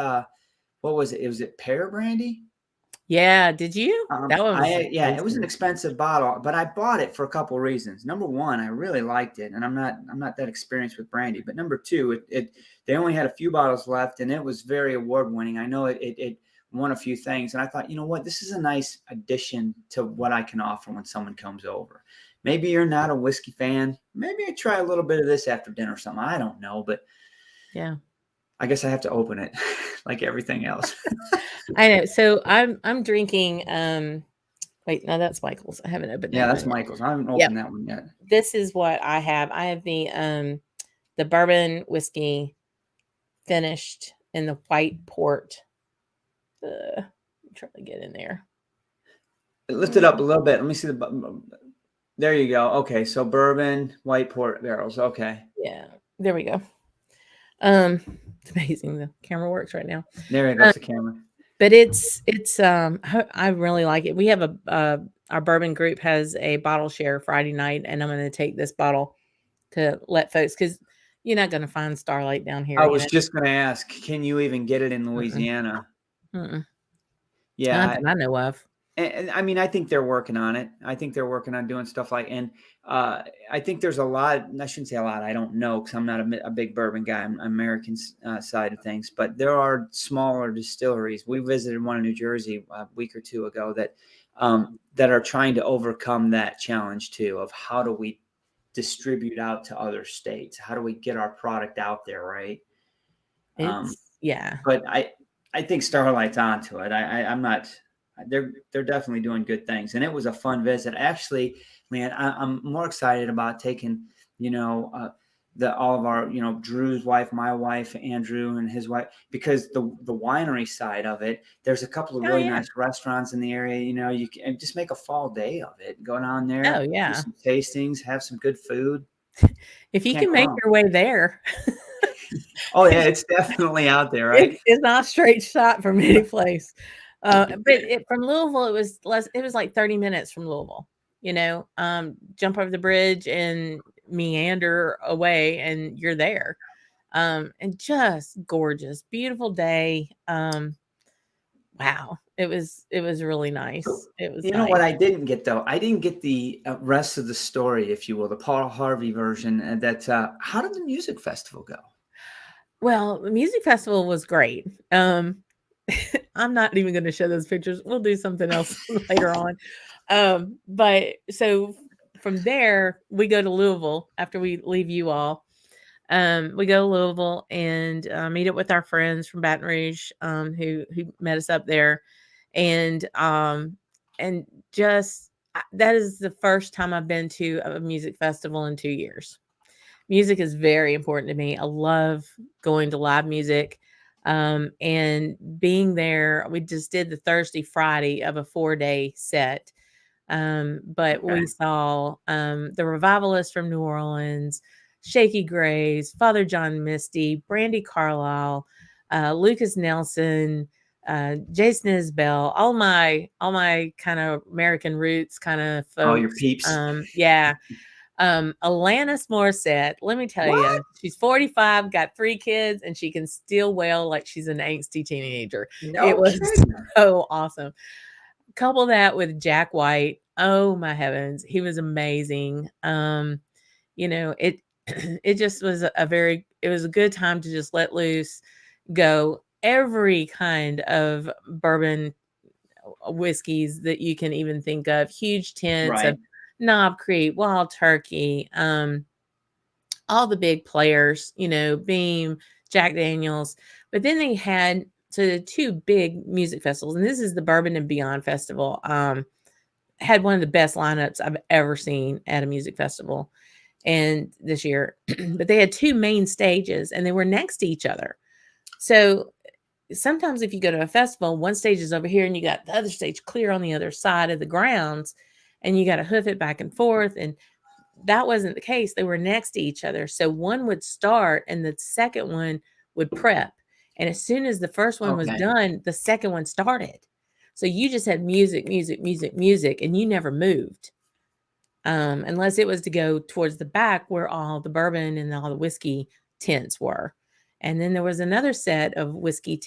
What was it? Was it pear brandy? Yeah. Did you? That one was it was an expensive bottle, but I bought it for a couple of reasons. Number one, I really liked it, and I'm not that experienced with brandy. But number two, they only had a few bottles left, and it was very award winning. I know it won a few things, and I thought, you know what, this is a nice addition to what I can offer when someone comes over. Maybe you're not a whiskey fan. Maybe I try a little bit of this after dinner or something. I don't know, but yeah, I guess I have to open it like everything else. I know. So I'm drinking. Wait, no, that's Michael's. I haven't opened that. Yeah, that's Michael's. I haven't opened that one yet. This is what I have. I have the bourbon whiskey finished in the white port. I'm trying to get in there. Lift it up a little bit. Let me see there you go. Okay, so bourbon, white port barrels. Okay. Yeah, there we go. It's amazing the camera works right now. There goes the camera. But it's I really like it. We have our bourbon group has a bottle share Friday night, and I'm going to take this bottle to let folks, because you're not going to find Starlight down here. I was just going to ask, can you even get it in Louisiana? Yeah, not that I know of. And I mean, I think they're working on it. I think they're working on doing stuff like, and I think there's a lot. I shouldn't say a lot. I don't know, because I'm not a big bourbon guy. I'm American side of things, but there are smaller distilleries. We visited one in New Jersey a week or two ago that are trying to overcome that challenge too, of how do we distribute out to other states? How do we get our product out there, right? But I think Starlight's onto it. I'm not. They're definitely doing good things, and it was a fun visit. Actually, man, I'm more excited about taking, all of our, Drew's wife, my wife, Andrew and his wife, because the winery side of it, there's a couple of really nice restaurants in the area. You can just make a fall day of it. Go down there, do some tastings, have some good food. If you can make your way there. Oh yeah, it's definitely out there, right? It's not a straight shot from any place. But from Louisville, it was like 30 minutes from Louisville. Jump over the bridge and meander away and you're there. And just gorgeous, beautiful day. Wow. It was really nice. It was know what I didn't get though? I didn't get the rest of the story, if you will, the Paul Harvey version. And how did the music festival go? Well, the music festival was great. I'm not even going to show those pictures. We'll do something else later on. But so from there, we go to Louisville after we leave you all. We go to Louisville and meet up with our friends from Baton Rouge, who met us up there, and just that is the first time I've been to a music festival in 2 years. Music is very important to me. I love going to live music, and being there. We just did the Thursday, Friday of a 4-day set. But we saw the Revivalists from New Orleans, Shaky Grays, Father John Misty, Brandy Carlisle, Lucas Nelson, Jason Isbell, all my kind of American roots kind of folks. All your peeps. Alanis Morissette, let me tell you, she's 45, got 3 kids, and she can still wail like she's an angsty teenager. It was so awesome. Couple that with Jack White. Oh my heavens, he was amazing. It just was it was a good time to just let loose, go every kind of bourbon whiskeys that you can even think of, huge tents of Knob Creek, Wild Turkey, all the big players, Beam, Jack Daniels. But then they had the 2 big music festivals, and this is the Bourbon Beyond Festival. Had one of the best lineups I've ever seen at a music festival, and this year. But they had 2 main stages, and they were next to each other. So sometimes if you go to a festival, one stage is over here, and you got the other stage clear on the other side of the grounds, and you got to hoof it back and forth. And that wasn't the case. They were next to each other. So one would start, and the second one would prep. And as soon as the first one was done, the second one started. So you just had music, and you never moved. Unless it was to go towards the back where all the bourbon and all the whiskey tents were. And then there was another set of whiskey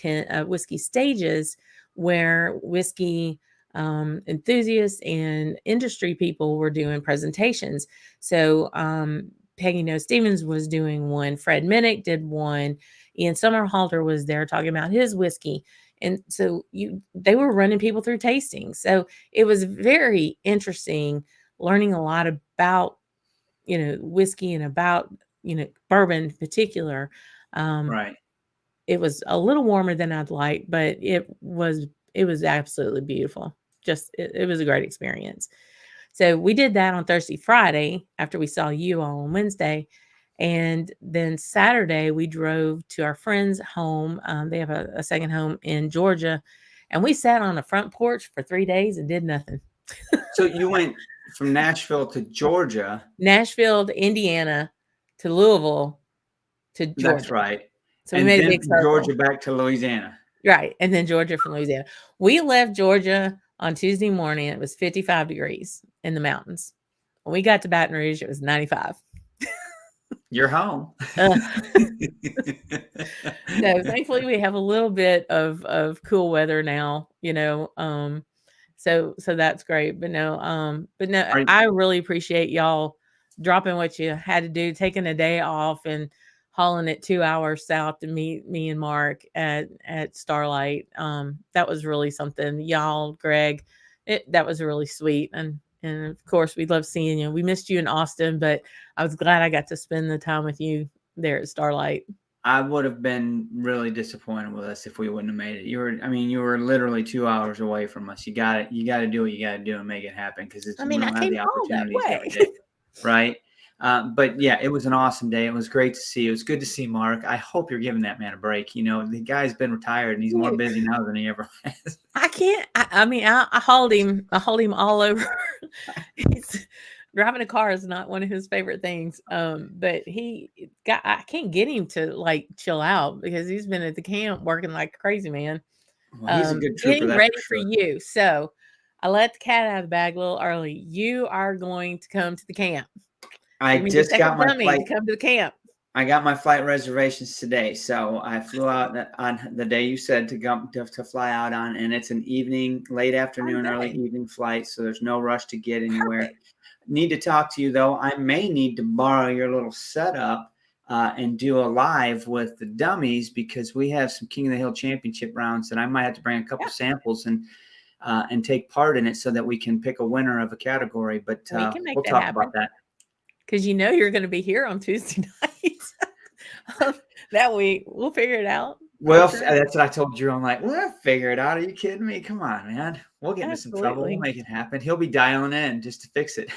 stages where whiskey enthusiasts and industry people were doing presentations. So Peggy No Stevens was doing one, Fred Minnick did one, Ian Somerhalder was there talking about his whiskey. And so they were running people through tastings. So it was very interesting, learning a lot about, whiskey and about, bourbon in particular. It was a little warmer than I'd like, but it was absolutely beautiful. It was a great experience. So we did that on Thursday, Friday, after we saw you all on Wednesday. And then Saturday, we drove to our friend's home. They have a second home in Georgia. And we sat on the front porch for 3 days and did nothing. So you went from Nashville to Georgia. Nashville to Indiana to Louisville to Georgia. That's right. So we made a big circle. Georgia back to Louisiana. Right. And then Georgia from Louisiana. We left Georgia on Tuesday morning. It was 55 degrees in the mountains. When we got to Baton Rouge, it was 95. You're home. No, thankfully we have a little bit of cool weather now, so that's great. But no, I really appreciate y'all dropping what you had to do, taking a day off and hauling it 2 hours south to meet me and Mark at Starlight. That was really something. Y'all, Greg, that was really sweet. And of course, we love seeing you. We missed you in Austin, but I was glad I got to spend the time with you there at Starlight. I would have been really disappointed with us if we wouldn't have made it. You were literally 2 hours away from us. You got to do what you got to do and make it happen, because we don't have the opportunities every day, right? But yeah, it was an awesome day. It was great to see you. It was good to see Mark. I hope you're giving that man a break. You know, the guy's been retired and he's more busy now than he ever has. I can't. I mean, I hold him. I hold him all over. He's driving a car is not one of his favorite things. But I can't get him to like chill out because he's been at the camp working like a crazy man. Well, he's a good trooper. Getting ready for you. So I let the cat out of the bag a little early. You are going to come to the camp. I just got my flight to come to the camp. I got my flight reservations today, so I flew out on the day you said to fly out on, and it's an evening, late afternoon, early evening flight, so there's no rush to get anywhere. Perfect. Need to talk to you though. I may need to borrow your little setup and do a live with the Dummies because we have some King of the Hill Championship rounds, and I might have to bring a couple samples and take part in it so that we can pick a winner of a category. But we'll talk about that. Because you know you're going to be here on Tuesday night that week. We'll figure it out. Well, that's what I told Drew. I'm like, we'll figure it out. Are you kidding me? Come on, man. We'll get into some trouble. We'll make it happen. He'll be dialing in just to fix it.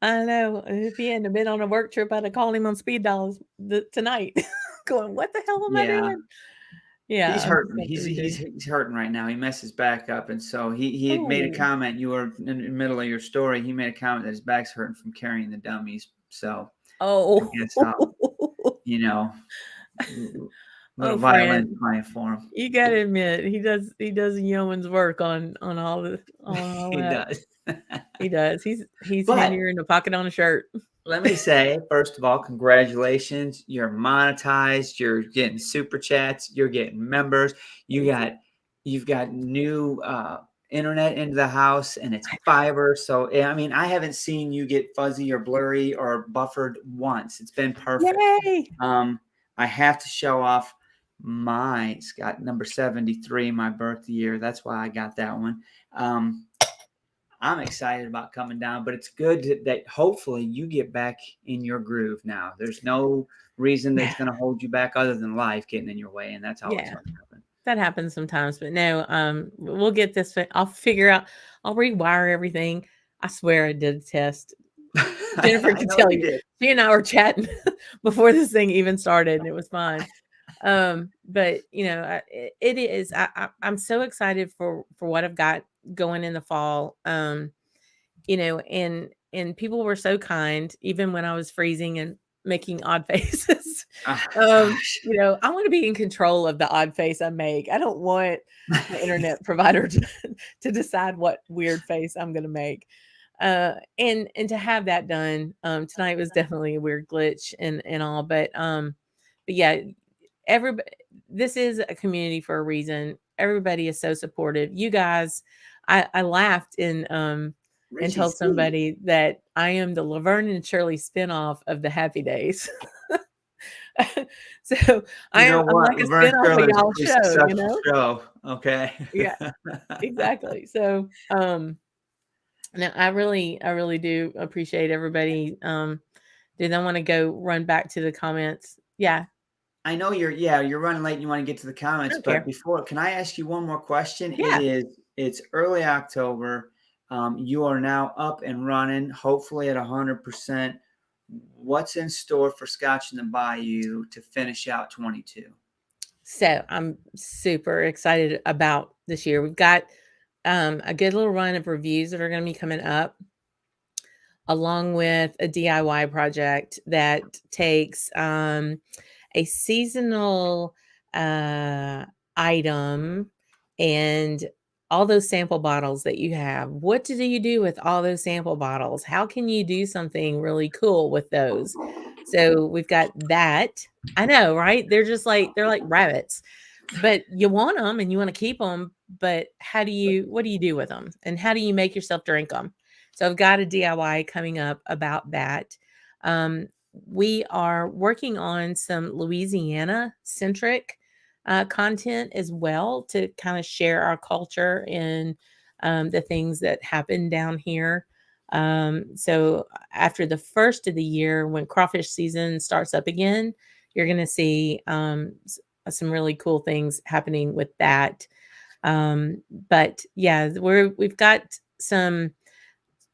I know. If he hadn't been on a work trip, I'd have called him on speed dial tonight. Going, what the hell am I doing? Yeah, he's hurting. He's hurting right now. He messes back up, and so he had made a comment. You were in the middle of your story. He made a comment that his back's hurting from carrying the Dummies. So I guess you know, little violin playing for him. You gotta admit, he does yeoman's work on all the He does. He does. He's handier in the pocket on a shirt. Let me say, first of all, congratulations. You're monetized. You're getting super chats. You're getting members. You've got new internet into the house, and it's fiber. So, I mean, I haven't seen you get fuzzy or blurry or buffered once. It's been perfect. Yay! I have to show off my Scott number 73, my birth year. That's why I got that one. I'm excited about coming down, but it's good that hopefully you get back in your groove now. There's no reason that's going to hold you back other than life getting in your way, and that's always going to happen. That happens sometimes, but no, we'll get this. I'll figure out. I'll rewire everything. I swear I did a test. Jennifer can tell you. She and I were chatting before this thing even started, and it was fine. But you know, it is. I'm so excited for what I've got going in the fall. You know, and people were so kind, even when I was freezing and making odd faces. You know, I want to be in control of the odd face I make. I don't want the internet provider to decide what weird face I'm going to make. And to have that done tonight was definitely a weird glitch and all, but yeah, everybody, this is a community for a reason. Everybody is so supportive. You guys, I laughed and told somebody that I am the Laverne and Shirley spinoff of the Happy Days. So I'm like a spinoff of y'all show, you know? Okay. Yeah, exactly. So now I really do appreciate everybody. Did I want to go run back to the comments? Yeah. I know you're running late and you want to get to the comments, but before, can I ask you one more question? Yeah. It's early October. You are now up and running, hopefully at 100%. What's in store for Scotch in the Bayou to finish out 22? So I'm super excited about this year. We've got a good little run of reviews that are going to be coming up, along with a DIY project that takes a seasonal item and all those sample bottles that you have. What do you do with all those sample bottles? How can you do something really cool with those? So we've got that. I know, right? They're like rabbits, but you want them and you want to keep them, but what do you do with them? And how do you make yourself drink them? So I've got a DIY coming up about that. We are working on some Louisiana centric content as well to kind of share our culture and the things that happen down here. So after the first of the year, when crawfish season starts up again, you're going to see some really cool things happening with that. But yeah, we've got some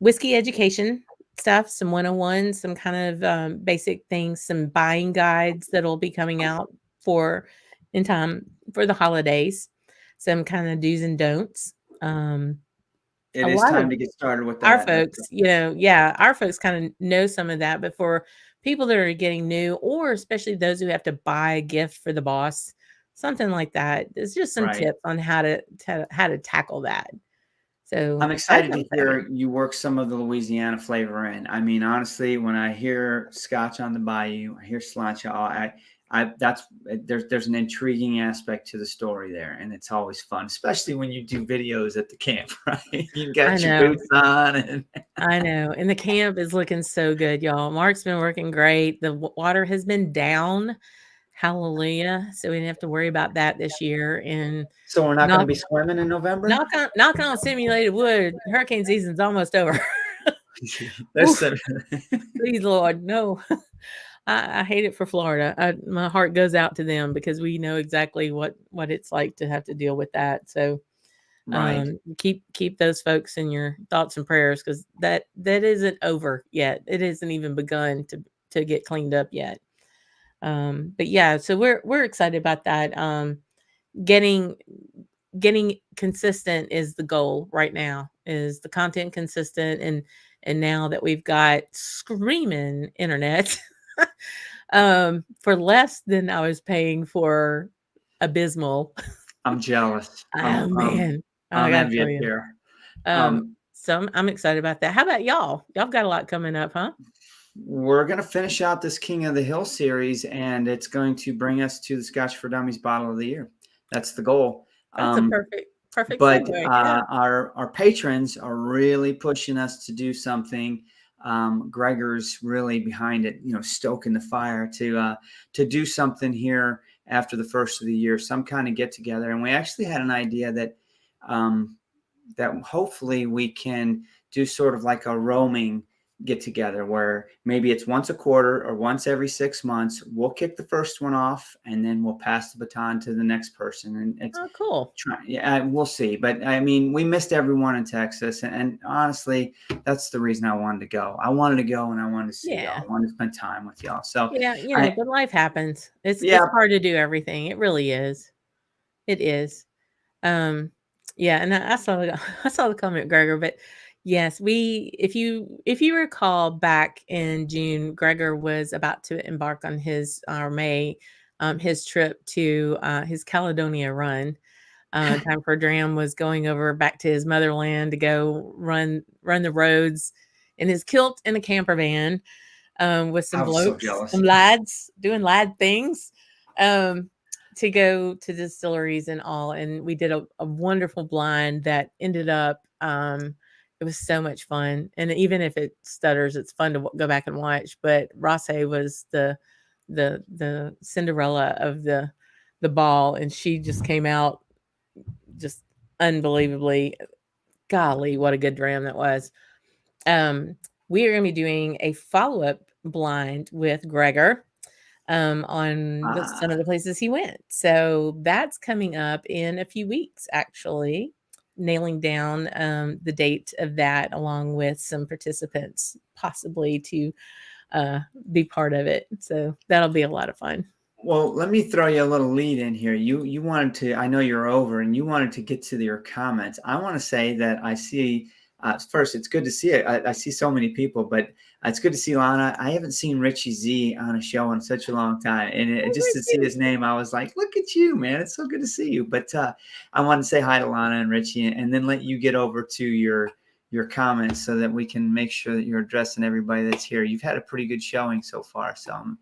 whiskey education stuff, some 101s, some kind of basic things, some buying guides that'll be coming out in time for the holidays, some kind of do's and don'ts. It A is lot time of to get started with our that. folks, our folks kind of know some of that, but for people that are getting new, or especially those who have to buy a gift for the boss, something like that, there's just some Right. tips on how to tackle that. So I'm that's excited to exciting. hear you work some of the Louisiana flavor in. I mean, honestly, when I hear Scotch on the Bayou, I hear Sláinte, there's an intriguing aspect to the story there, and it's always fun, especially when you do videos at the camp, right? You I got your know. boots on, and I know. And the camp is looking so good, y'all. Mark's been working great. The water has been down. Hallelujah. So we didn't have to worry about that this year. And so we're not going to knock be swimming in November. knock on simulated wood. Hurricane season's almost over. Please, Lord, no. I hate it for Florida. My heart goes out to them because we know exactly what it's like to have to deal with that. So Right. Keep those folks in your thoughts and prayers, because that isn't over yet. It hasn't even begun to get cleaned up yet. But yeah, so we're excited about that. Getting consistent is the goal right now. Is the content consistent? And now that we've got screaming internet for less than I was paying for Abysmal. I'm jealous. Oh man, I I'm gotta tell envious you. here. So I'm excited about that. How about y'all? Y'all got a lot coming up, huh? We're going to finish out this King of the Hill series, and it's going to bring us to the Scotch for Dummies Bottle of the Year. That's the goal. That's a perfect But segue. Yeah. our patrons are really pushing us to do something. Gregor's really behind it, stoking the fire to do something here after the first of the year, some kind of get together. And we actually had an idea that hopefully we can do sort of like a roaming get together where maybe it's once a quarter or once every 6 months. We'll kick the first one off and then we'll pass the baton to the next person. And it's cool. We'll see. But I mean, we missed everyone in Texas. And honestly, that's the reason I wanted to go. I wanted to go and I wanted to see y'all. I wanted to spend time with y'all. So yeah, but life happens. It's hard to do everything. It really is. It is. Yeah, and I saw the comment, Gregor, but yes, if you recall back in June, Gregor was about to embark on his his trip to his Caledonia run. Time for Dram was going over back to his motherland to go run the roads in his kilt and a camper van with some blokes, some lads doing lad things. To go to distilleries and all. And we did a wonderful blind that ended up, it was so much fun. And even if it stutters, it's fun to go back and watch. But Rosse was the Cinderella of the ball. And she just came out just unbelievably, golly, what a good dram that was. We are going to be doing a follow-up blind with Gregor on some of the places he went. So that's coming up in a few weeks, actually, nailing down the date of that, along with some participants possibly to be part of it. So that'll be a lot of fun. Well, let me throw you a little lead in here. You wanted to, I know you're over and you wanted to get to your comments. I want to say that I see, first, it's good to see it. I see so many people, but it's good to see Lana. I haven't seen Richie Z on a show in such a long time. And just to see his name, I was like, look at you, man. It's so good to see you. But I want to say hi to Lana and Richie and then let you get over to your comments so that we can make sure that you're addressing everybody that's here. You've had a pretty good showing so far. So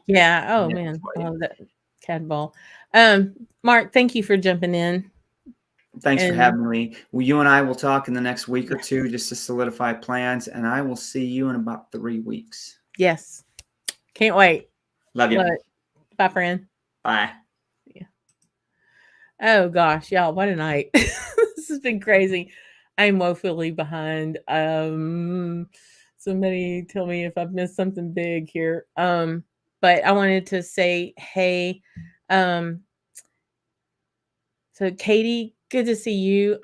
yeah. Oh man. I love that Cad Ball. Mark, thank you for jumping in. Thanks for having me. Well, you and I will talk in the next week or two just to solidify plans, and I will see you in about 3 weeks. Yes. Can't wait. Love you. Bye, friend. Bye. Yeah. Oh gosh, y'all, what a night. This has been crazy. I'm woefully behind. Somebody tell me if I've missed something big here. But I wanted to say, hey, so Katie, good to see you.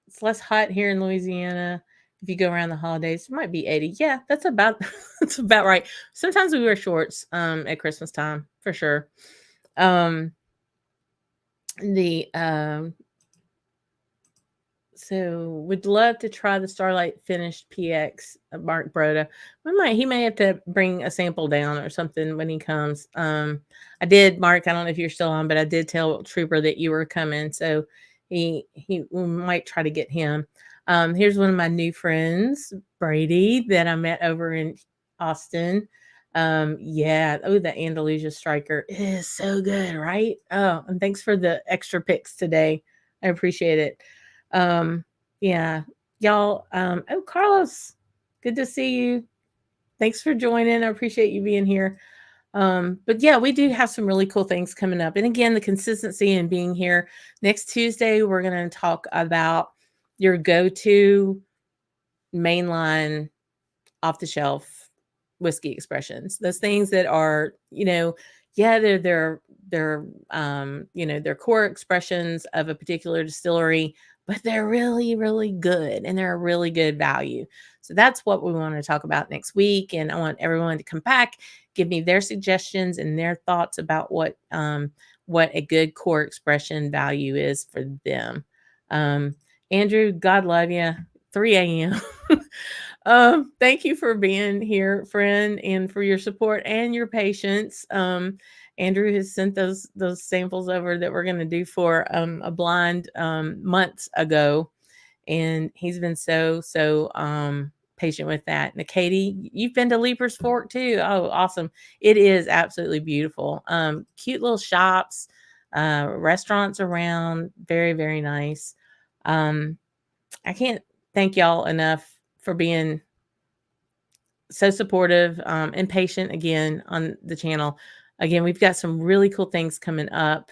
It's less hot here in Louisiana. if you go around the holidays, it might be 80. Yeah, that's about that's about right. Sometimes we wear shorts at Christmas time for sure. The So would love to try the Starlight finished PX, Mark Broda. He may have to bring a sample down or something when he comes. I did, Mark, I don't know if you're still on, but I did tell Trooper that you were coming. So we might try to get him. Here's one of my new friends, Brady, that I met over in Austin. Yeah. Oh, the Andalusia Striker is so good, right? Oh, and thanks for the extra picks today. I appreciate it. Yeah, y'all. Oh, Carlos, good to see you. Thanks for joining. I appreciate you being here. But yeah, we do have some really cool things coming up. And again, the consistency and being here. Next Tuesday, we're going to talk about your go-to mainline off the shelf whiskey expressions. Those things that are, yeah, they're they're core expressions of a particular distillery, but they're really, really good and they're a really good value. So that's what we want to talk about next week. And I want everyone to come back, give me their suggestions and their thoughts about what a good core expression value is for them. Andrew, God love you. 3 a.m. Thank you for being here, friend, and for your support and your patience. Andrew has sent those samples over that we're going to do for a blind months ago, and he's been so patient with that. Now, Katie, you've been to Leiper's Fork too. Oh, awesome! It is absolutely beautiful. Cute little shops, restaurants around, very, very nice. I can't thank y'all enough for being so supportive and patient again on the channel. Again, we've got some really cool things coming up.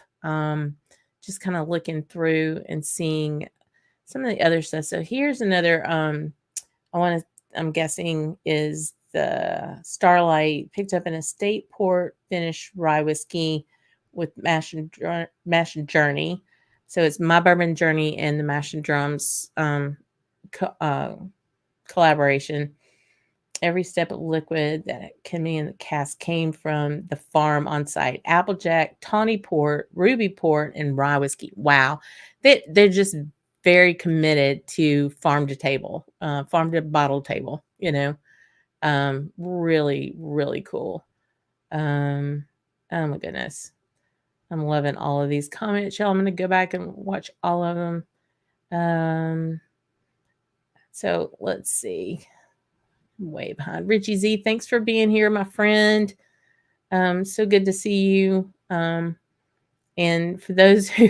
Just kind of looking through and seeing some of the other stuff. So here's another, I'm guessing is the Starlight, picked up an estate port finished rye whiskey with mash and journey. So it's My Bourbon Journey and the Mash and Drums collaboration. Every step of liquid that can be in the cask came from the farm on site. Applejack, tawny port, ruby port, and rye whiskey. Wow. They're just very committed to farm to table, farm to bottle table, really, really cool. Oh my goodness. I'm loving all of these comments, y'all. I'm going to go back and watch all of them. So let's see. I'm way behind. Richie Z, thanks for being here, my friend. So good to see you. And for those who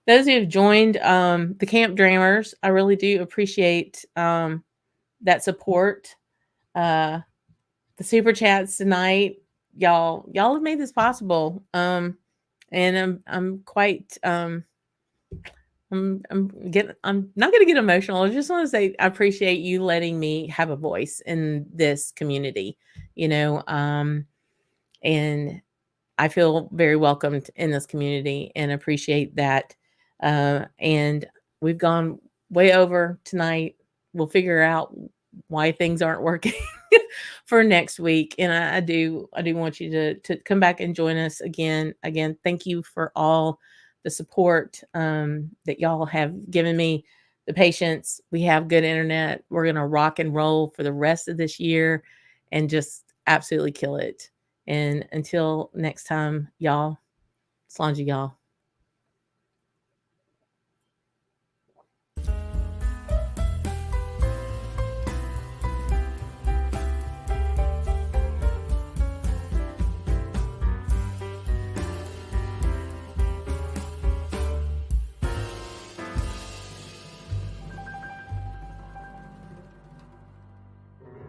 have joined the Camp Drammers, I really do appreciate that support. The super chats tonight, y'all have made this possible. And I'm quite I'm not going to get emotional. I just want to say I appreciate you letting me have a voice in this community, and I feel very welcomed in this community and appreciate that. And we've gone way over tonight. We'll figure out why things aren't working for next week. And I do want you to come back and join us again. Again, thank you for all the support that y'all have given me, the patience. We have good internet. We're going to rock and roll for the rest of this year and just absolutely kill it. And until next time, y'all, Slanji, y'all.